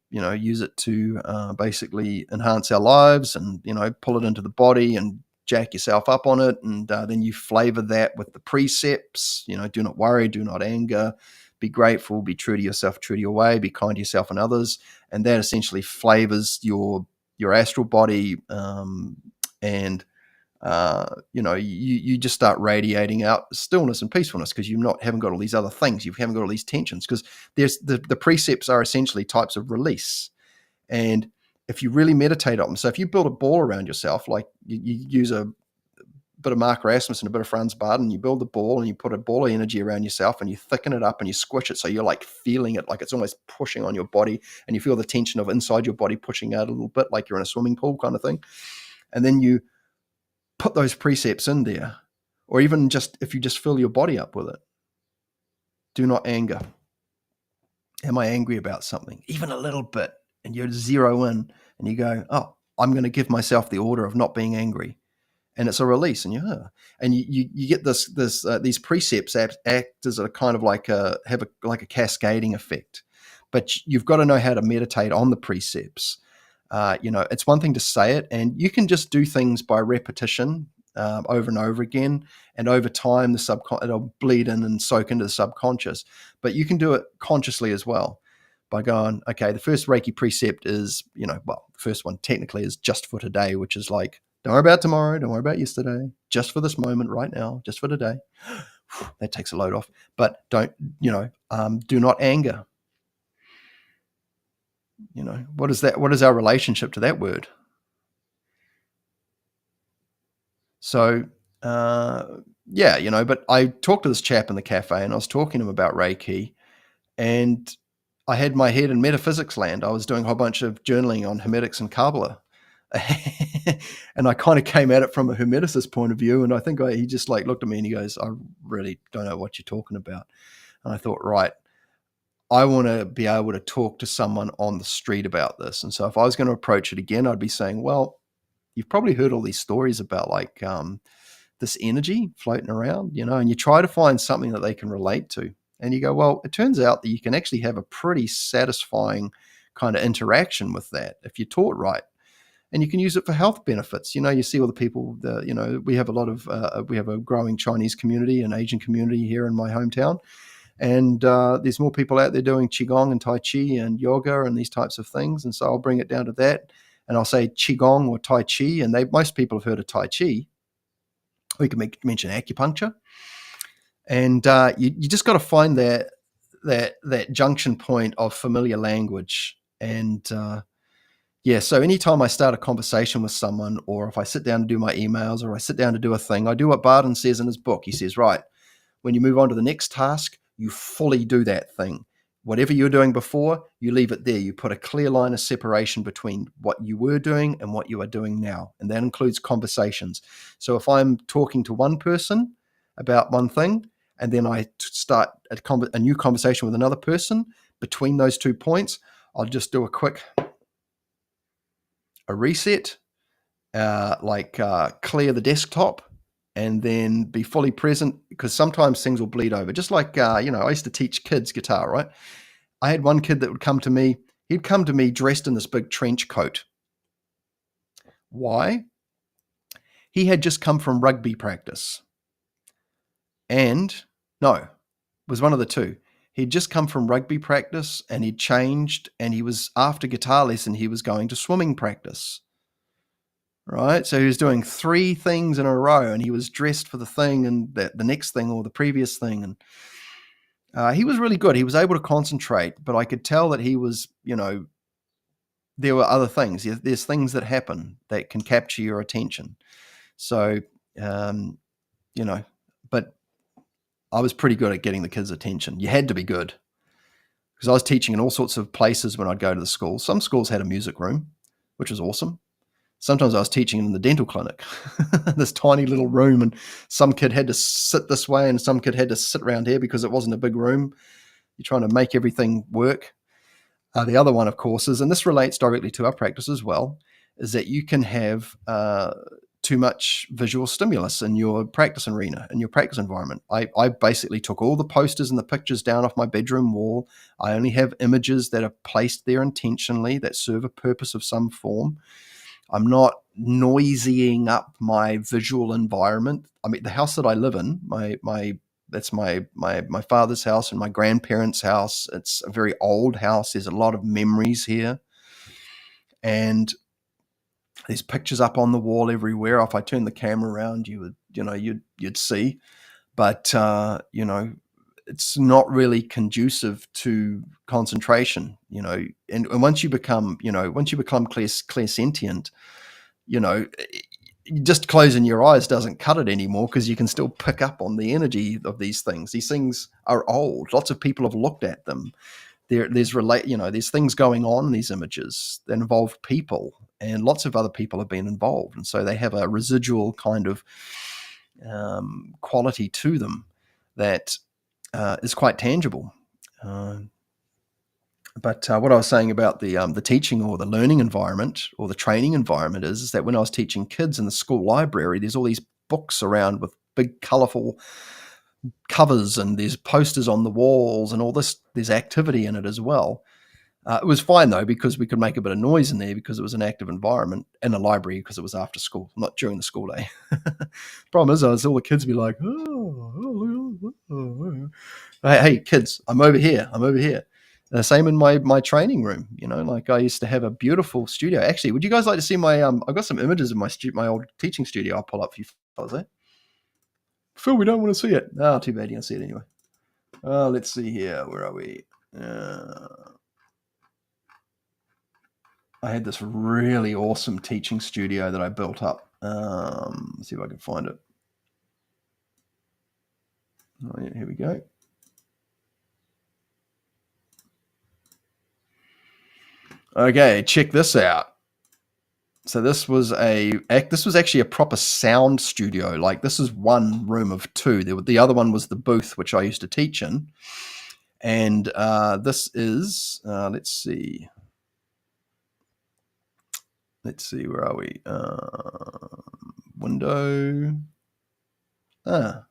basically enhance our lives and, pull it into the body and jack yourself up on it. And then you flavor that with the precepts, do not worry, do not anger, be grateful, be true to yourself, true to your way, be kind to yourself and others. And that essentially flavors your astral body. And you just start radiating out stillness and peacefulness because haven't got all these other things. You haven't got all these tensions, because there's the precepts are essentially types of release. And if you really meditate on them, so if you build a ball around yourself, like you use a bit of Mark Rasmussen, a bit of Franz Baden, you build the ball and you put a ball of energy around yourself and you thicken it up and you squish it. So you're like feeling it, like it's almost pushing on your body, and you feel the tension of inside your body pushing out a little bit, like you're in a swimming pool kind of thing. And then you put those precepts in there, or even just if you just fill your body up with it. Do not anger. Am I angry about something? Even a little bit. And you zero in and you go, oh, I'm going to give myself the order of not being angry. And it's a release, and you get these precepts act as a kind of have a cascading effect. But you've got to know how to meditate on the precepts. It's one thing to say it, and you can just do things by repetition over and over again, and over time it'll bleed in and soak into the subconscious. But you can do it consciously as well by going, okay, the first Reiki precept is, the first one technically is just for today, which is like, don't worry about tomorrow, don't worry about yesterday, just for this moment right now, just for today. That takes a load off. But do not anger. What is that? What is our relationship to that word? So, but I talked to this chap in the cafe and I was talking to him about Reiki, and I had my head in metaphysics land. I was doing a whole bunch of journaling on Hermetics and Kabbalah. And I kind of came at it from a Hermeticist point of view. And I think he just looked at me and he goes, I really don't know what you're talking about. And I thought, right, I want to be able to talk to someone on the street about this. And so if I was going to approach it again, I'd be saying, well, you've probably heard all these stories about this energy floating around, and you try to find something that they can relate to. And you go, well, it turns out that you can actually have a pretty satisfying kind of interaction with that if you're taught right. And you can use it for health benefits. You see all the people, we have we have a growing Chinese community and Asian community here in my hometown. And there's more people out there doing Qigong and Tai Chi and yoga and these types of things. And so I'll bring it down to that. And I'll say Qigong or Tai Chi. And most people have heard of Tai Chi. We can mention acupuncture. And you just got to find that junction point of familiar language. And so anytime I start a conversation with someone, or if I sit down to do my emails, or I sit down to do a thing, I do what Barden says in his book. He says, right, when you move on to the next task, you fully do that thing. Whatever you were doing before, you leave it there. You put a clear line of separation between what you were doing and what you are doing now. And that includes conversations. So if I'm talking to one person about one thing, and then I start a new conversation with another person, between those 2 points, I'll just do a reset, clear the desktop, and then be fully present, because sometimes things will bleed over. Just like, I used to teach kids guitar, right? I had one kid that would come to me. He'd come to me dressed in this big trench coat. Why? He had just come from rugby practice. It was one of the two. He'd just come from rugby practice and he'd changed, and he was, after guitar lesson, he was going to swimming practice. Right? So he was doing 3 things in a row, and he was dressed for the thing and the next thing or the previous thing. And he was really good. He was able to concentrate, but I could tell that he was, there were other things. There's things that happen that can capture your attention. So, but I was pretty good at getting the kids' attention. You had to be good, because I was teaching in all sorts of places when I'd go to the schools. Some schools had a music room, which was awesome. Sometimes I was teaching in the dental clinic, this tiny little room, and some kid had to sit this way and some kid had to sit around here because it wasn't a big room. You're trying to make everything work. The other one, of course, is, and this relates directly to our practice as well, is that you can have too much visual stimulus in your practice arena, in your practice environment. I basically took all the posters and the pictures down off my bedroom wall. I only have images that are placed there intentionally that serve a purpose of some form. I'm not noisying up my visual environment. I mean, the house that I live in, that's my father's house and my grandparents' house. It's a very old house. There's a lot of memories here, and there's pictures up on the wall everywhere. If I turn the camera around, you'd see. But it's not really conducive to concentration. And once you become clairsentient, just closing your eyes doesn't cut it anymore, because you can still pick up on the energy of these things. These things are old. Lots of people have looked at them. There's things going on in these images that involve people, and lots of other people have been involved, and so they have a residual kind of quality to them that is quite tangible. But what I was saying about the teaching or the learning environment or the training environment is that when I was teaching kids in the school library, there's all these books around with big, colourful covers, and there's posters on the walls and all this. There's activity in it as well. It was fine, though, because we could make a bit of noise in there because it was an active environment, in the library because it was after school, not during the school day. Problem is, all the kids would be like, hey, kids, I'm over here. Same in my training room. Like I used to have a beautiful studio. Actually, would you guys like to see my? I've got some images of my old teaching studio. I'll pull up for you fellas there. Phil, we don't want to see it. Oh, too bad. You don't see it anyway. Let's see here. Where are we? I had this really awesome teaching studio that I built up. Let's see if I can find it. Oh, yeah, here we go. Okay, check this out. So this was actually a proper sound studio. Like, this is one room of two. The other one was the booth, which I used to teach in. And this is, let's see, where are we? Window. Why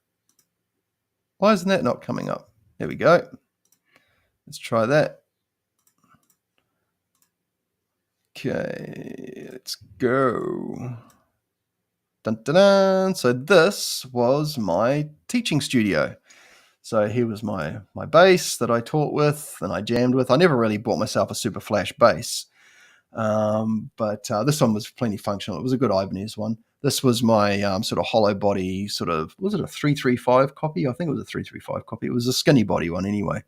isn't that not coming up? There we go. Let's try that. Okay, let's go. Dun, dun, dun. So this was my teaching studio. So here was my bass that I taught with and I jammed with. I never really bought myself a super flash bass, but this one was plenty functional. It was a good Ibanez one. This was my sort of hollow body, was it a 335 copy? I think it was a 335 copy. It was a skinny body one anyway.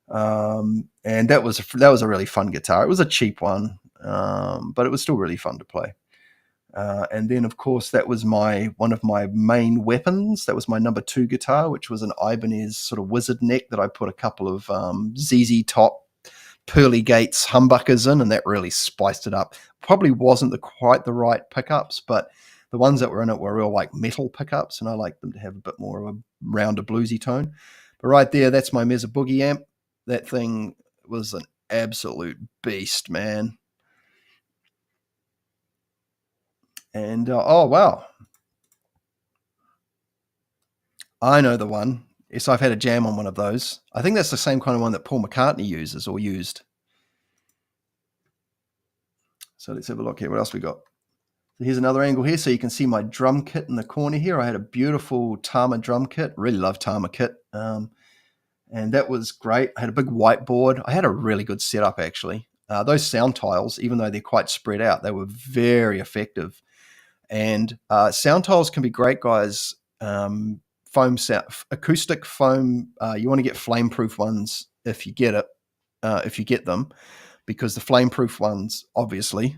And that was a really fun guitar. It was a cheap one, but it was still really fun to play. And then, of course, that was one of my main weapons. That was my number 2 guitar, which was an Ibanez sort of wizard neck that I put a couple of ZZ Top Pearly Gates humbuckers in, and that really spiced it up. Probably wasn't quite the right pickups, but the ones that were in it were real like metal pickups, and I like them to have a bit more of a rounder bluesy tone. But right there, that's my Mesa Boogie amp. That thing was an absolute beast, man. And, oh, wow. I know the one. Yes, I've had a jam on one of those. I think that's the same kind of one that Paul McCartney uses or used. So let's have a look here. What else we got? So here's another angle here. So you can see my drum kit in the corner here. I had a beautiful Tama drum kit. Really love Tama kit. And that was great. I had a big whiteboard. I had a really good setup, actually. Those sound tiles, even though they're quite spread out, they were very effective. And sound tiles can be great, guys. Foam sound, acoustic foam. You want to get flame-proof ones if you get it, if you get them, because the flame-proof ones, obviously,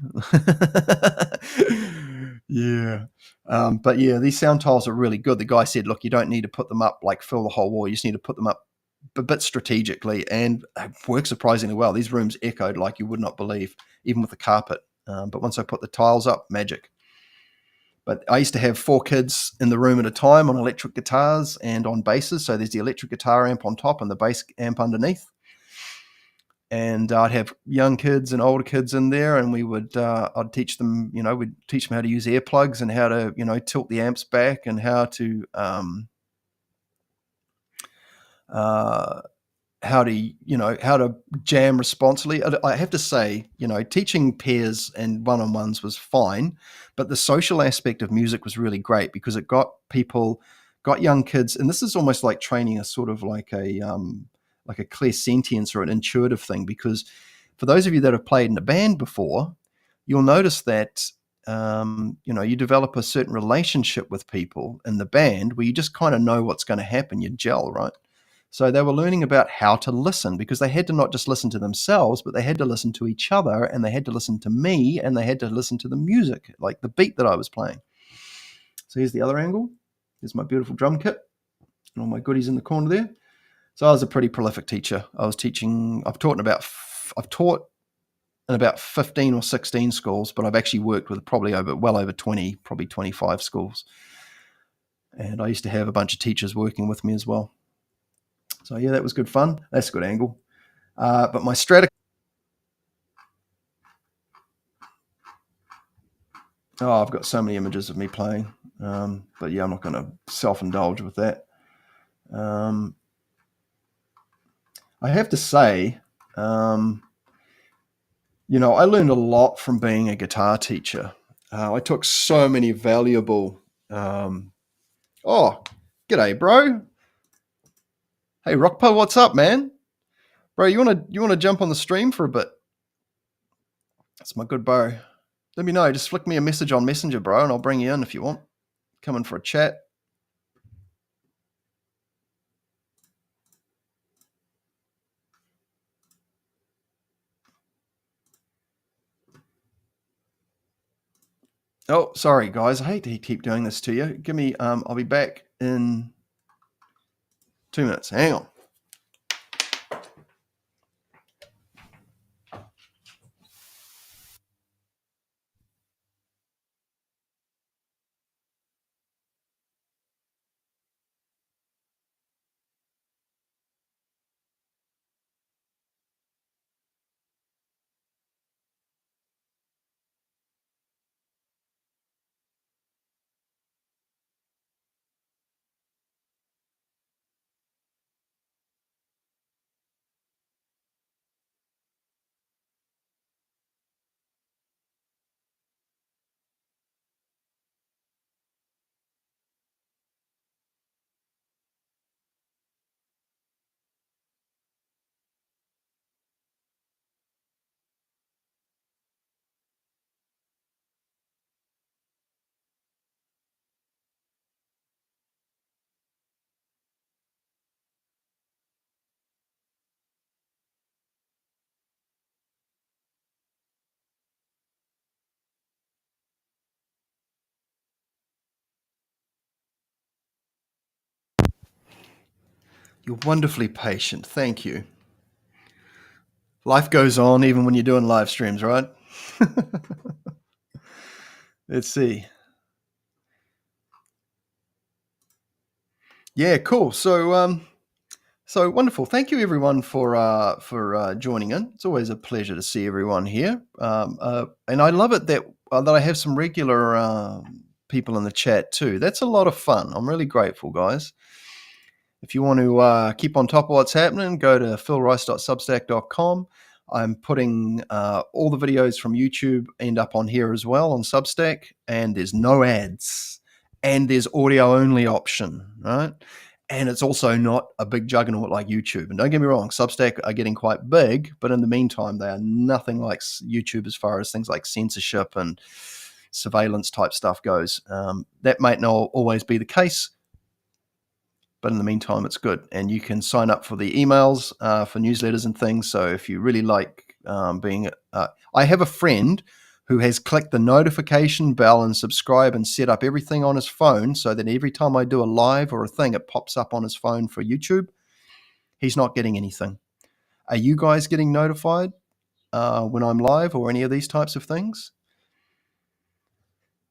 yeah. But yeah, these sound tiles are really good. The guy said, "Look, you don't need to put them up like fill the whole wall. You just need to put them up a bit strategically," and it works surprisingly well. These rooms echoed like you would not believe, even with the carpet. But once I put the tiles up, magic. But I used to have 4 kids in the room at a time on electric guitars and on basses. So there's the electric guitar amp on top and the bass amp underneath. And I'd have young kids and older kids in there, and we would I'd teach them, we'd teach them how to use earplugs and how to, tilt the amps back and how to how to jam responsibly. I have to say, teaching pairs and one-on-ones was fine, but the social aspect of music was really great because it got young kids, and this is almost like training a sort of like a clairsentience or an intuitive thing, because for those of you that have played in a band before, you'll notice that you develop a certain relationship with people in the band where you just kind of know what's going to happen. You gel, right? So they were learning about how to listen, because they had to not just listen to themselves, but they had to listen to each other, and they had to listen to me, and they had to listen to the music, like the beat that I was playing. So here's the other angle. Here's my beautiful drum kit and all my goodies in the corner there. So I was a pretty prolific teacher. I've taught in about 15 or 16 schools, but I've actually worked with probably well over 20, probably 25 schools. And I used to have a bunch of teachers working with me as well. So yeah, that was good fun. That's a good angle. But my Strata... Oh, I've got so many images of me playing. But yeah, I'm not going to self-indulge with that. I have to say, I learned a lot from being a guitar teacher. I took so many valuable... Oh, g'day, bro. Hey, Rockpo, what's up, man? Bro, you wanna jump on the stream for a bit? That's my good bro. Let me know. Just flick me a message on Messenger, bro, and I'll bring you in if you want. Come in for a chat. Oh, sorry, guys. I hate to keep doing this to you. Give me... I'll be back in 2 minutes. Hang on. You're wonderfully patient. Thank you. Life goes on even when you're doing live streams, right? Let's see. Yeah, cool. So wonderful. Thank you, everyone, for joining in. It's always a pleasure to see everyone here, and I love it that I have some regular people in the chat too. That's a lot of fun. I'm really grateful, guys. If you want to keep on top of what's happening, go to philrice.substack.com. I'm putting all the videos from YouTube end up on here as well on Substack, and there's no ads, and there's audio only option, right? And it's also not a big juggernaut like YouTube. And don't get me wrong, Substack are getting quite big, but in the meantime, they are nothing like YouTube as far as things like censorship and surveillance type stuff goes. That might not always be the case, but in the meantime, it's good. And you can sign up for the emails, for newsletters and things. So if you really like being... I have a friend who has clicked the notification bell and subscribe and set up everything on his phone so that every time I do a live or a thing, it pops up on his phone for YouTube. He's not getting anything. Are you guys getting notified? when I'm live or any of these types of things.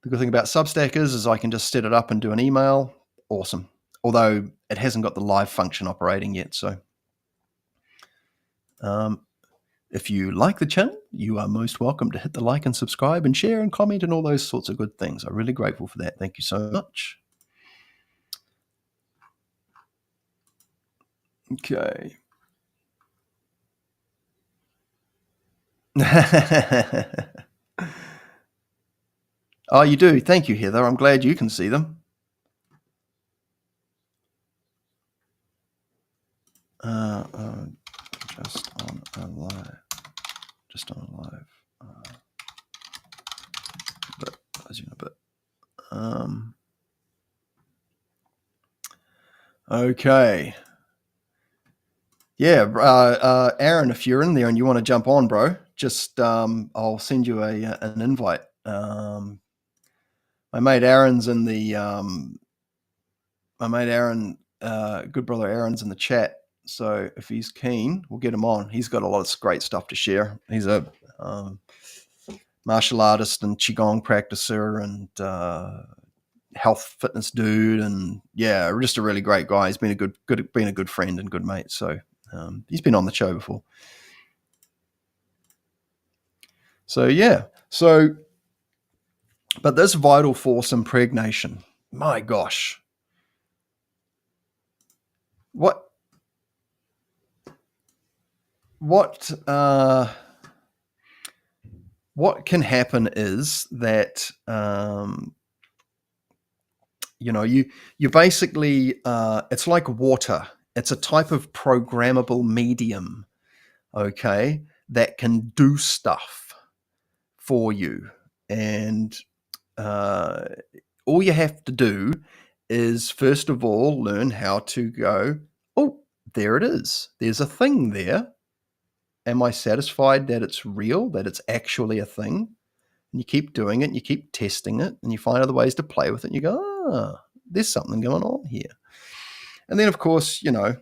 The good thing about Substack is I can just set it up and do an email. Awesome. Although it hasn't got the live function operating yet. So if you like the channel, you are most welcome to hit the like and subscribe and share and comment and all those sorts of good things. I'm really grateful for that. Thank you so much. Okay. Oh, you do. Thank you, Heather. I'm glad you can see them. Just on a live. But as you know, but okay. Yeah, Aaron, if you're in there and you want to jump on, bro, just I'll send you an invite. My mate Aaron's in the good brother Aaron's in the chat. So if he's keen, we'll get him on. He's got a lot of great stuff to share. He's a martial artist and qigong practicer and health fitness dude, and yeah, just a really great guy. He's been a good friend and good mate. So he's been on the show before. So yeah, but this vital force impregnation, my gosh, what can happen is that you basically it's like water. It's a type of programmable medium, okay, that can do stuff for you. And all you have to do is, first of all, learn how to go, oh, there it is. There's a thing there. Am I satisfied that it's real, that it's actually a thing? And you keep doing it, and you keep testing it, and you find other ways to play with it, and you go, there's something going on here. And then, of course, now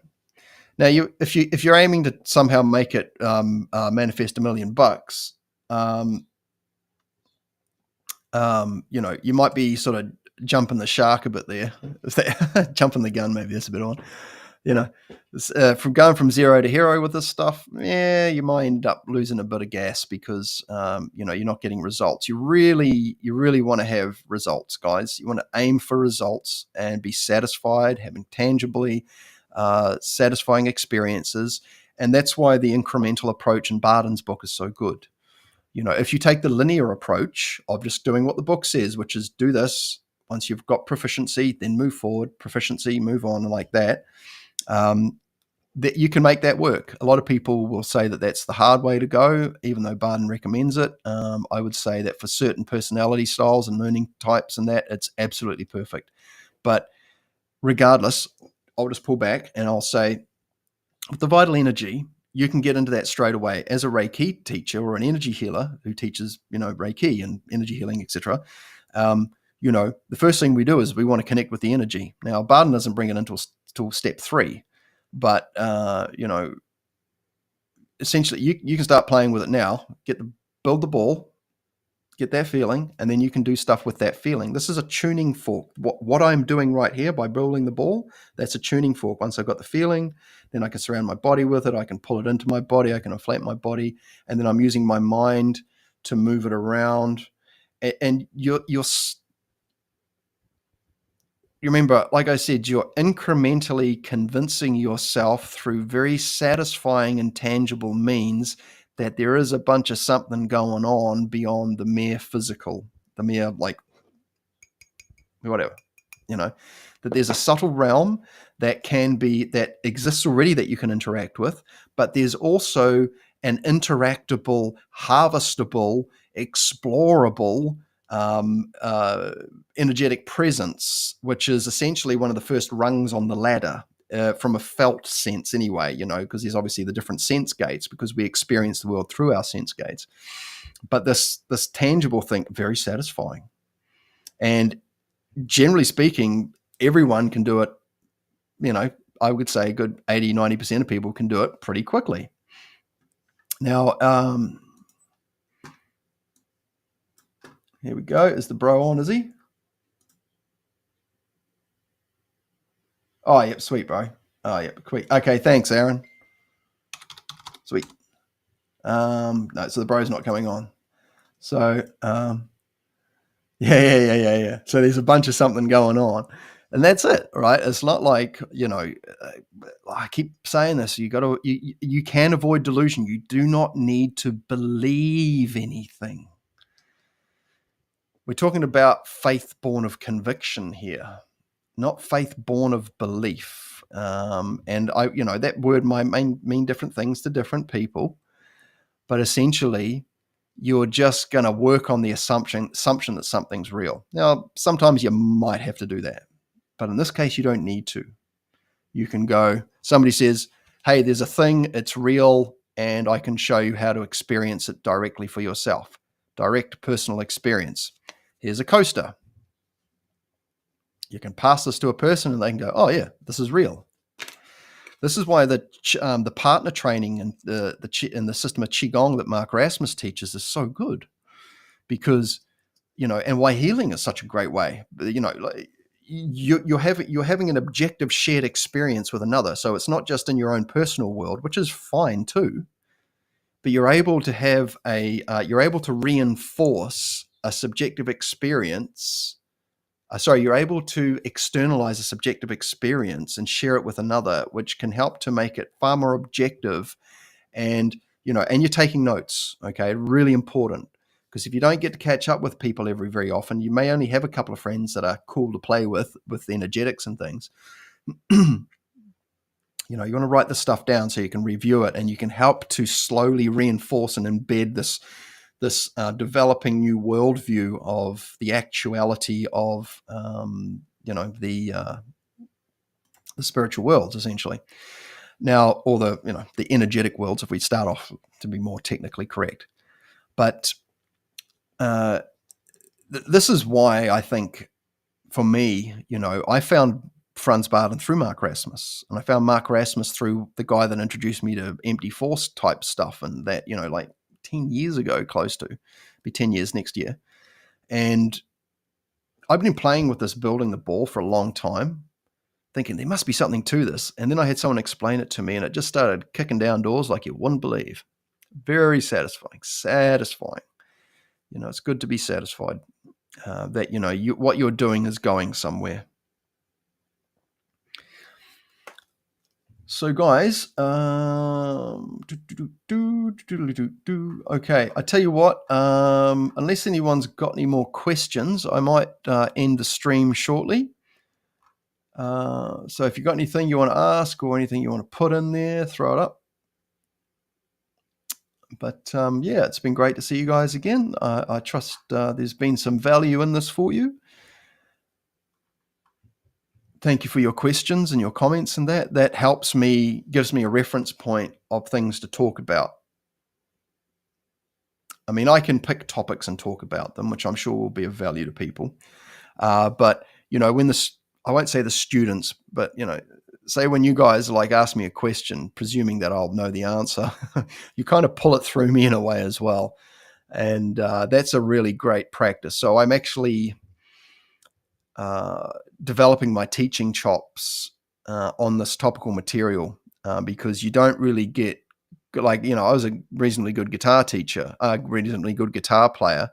if you're aiming to somehow make it manifest $1 million, you might be sort of jumping the shark a bit there. Jumping the gun, maybe that's a bit on. From going from zero to hero with this stuff, you might end up losing a bit of gas because you're not getting results. You really want to have results, guys. You want to aim for results and be satisfied, having tangibly satisfying experiences, and that's why the incremental approach in Barden's book is so good. If you take the linear approach of just doing what the book says, which is do this, once you've got proficiency, then move forward, proficiency, move on, like that, that you can make that work. A lot of people will say that that's the hard way to go, even though Barden recommends it. I would say that for certain personality styles and learning types and that, it's absolutely perfect. But regardless, I'll just pull back and I'll say, with the vital energy, you can get into that straight away as a Reiki teacher or an energy healer who teaches, Reiki and energy healing, etc. The first thing we do is we want to connect with the energy. Now, Barden doesn't bring it until step 3, but essentially you can start playing with it now. Build the ball, get that feeling, and then you can do stuff with that feeling. This is a tuning fork. What I'm doing right here by building the ball, that's a tuning fork. Once I've got the feeling, then I can surround my body with it. I can pull it into my body. I can inflate my body, and then I'm using my mind to move it around. And you remember, like I said, you're incrementally convincing yourself through very satisfying and tangible means that there is a bunch of something going on beyond the mere physical, the mere whatever, that there's a subtle realm that exists already that you can interact with, but there's also an interactable, harvestable, explorable, energetic presence, which is essentially one of the first rungs on the ladder. From a felt sense anyway, because there's obviously the different sense gates because we experience the world through our sense gates. But this tangible thing, very satisfying. And generally speaking, everyone can do it. I would say a good 80, 90% of people can do it pretty quickly. Now, Here we go. Is the bro on, is he? Oh, yep, sweet, bro. Oh, yep, quick. Okay, thanks, Aaron. Sweet. No, so the bro's not coming on. So, yeah. So there's a bunch of something going on, and that's it, right? It's not like, I keep saying this. You can avoid delusion. You do not need to believe anything. We're talking about faith born of conviction here, not faith born of belief. And that word might mean different things to different people, but essentially, you're just going to work on the assumption that something's real. Now, sometimes you might have to do that, but in this case, you don't need to. You can go, somebody says, hey, there's a thing, it's real, and I can show you how to experience it directly for yourself. Direct personal experience. Here's a coaster. You can pass this to a person and they can go, oh yeah, this is real. This is why the partner training and the system of Qigong that Mark Rasmus teaches is so good, because, and why healing is such a great way. Like you're having an objective shared experience with another. So it's not just in your own personal world, which is fine too, but you're able to reinforce a subjective experience. You're able to externalize a subjective experience and share it with another, which can help to make it far more objective. And, and you're taking notes, okay? Really important, because if you don't get to catch up with people very often, you may only have a couple of friends that are cool to play with energetics and things. You want to write this stuff down so you can review it, and you can help to slowly reinforce and embed this developing new worldview of the actuality of the spiritual worlds, essentially. Now, or the energetic worlds, if we start off to be more technically correct. But this is why I think, for me, I found Franz Baden through Mark Rasmus, and I found Mark Rasmus through the guy that introduced me to empty force type stuff, and that, like 10 years ago, close to be 10 years next year. And I've been playing with this building the ball for a long time, thinking there must be something to this. And then I had someone explain it to me, and it just started kicking down doors like you wouldn't believe. Very satisfying. It's good to be satisfied that, what you're doing is going somewhere. So, guys, okay, I tell you what, unless anyone's got any more questions, I might end the stream shortly. So if you've got anything you want to ask or anything you want to put in there, throw it up. But yeah, it's been great to see you guys again. I trust there's been some value in this for you. Thank you for your questions and your comments, and that helps me, gives me a reference point of things to talk about. I mean, I can pick topics and talk about them, which I'm sure will be of value to people. But, when I won't say the students, but, say when you guys ask me a question, presuming that I'll know the answer, you kind of pull it through me in a way as well. And that's a really great practice. So I'm actually developing my teaching chops on this topical material because you don't really get, I was a reasonably good guitar teacher, a reasonably good guitar player,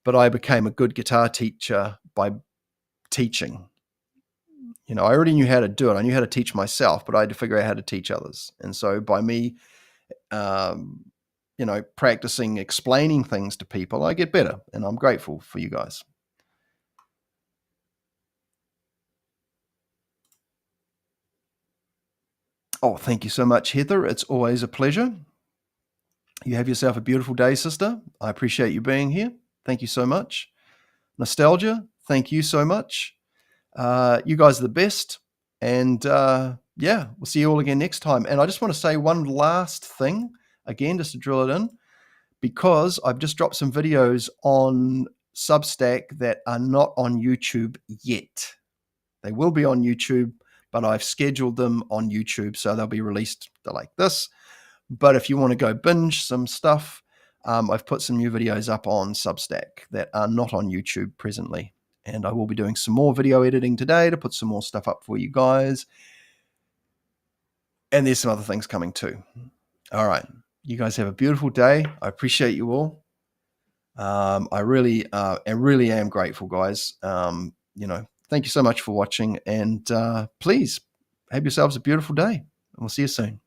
but I became a good guitar teacher by teaching. I already knew how to do it. I knew how to teach myself, but I had to figure out how to teach others. And so by me, practicing explaining things to people, I get better, and I'm grateful for you guys. Oh, thank you so much, Heather. It's always a pleasure. You have yourself a beautiful day, sister. I appreciate you being here. Thank you so much. Nostalgia, thank you so much. You guys are the best. And yeah, we'll see you all again next time. And I just want to say one last thing, again, just to drill it in, because I've just dropped some videos on Substack that are not on YouTube yet. They will be on YouTube, but I've scheduled them on YouTube, so they'll be released like this. But if you want to go binge some stuff, I've put some new videos up on Substack that are not on YouTube presently. And I will be doing some more video editing today to put some more stuff up for you guys. And there's some other things coming too. All right. You guys have a beautiful day. I appreciate you all. I really am grateful, guys. Thank you so much for watching. And please have yourselves a beautiful day. And we'll see you soon.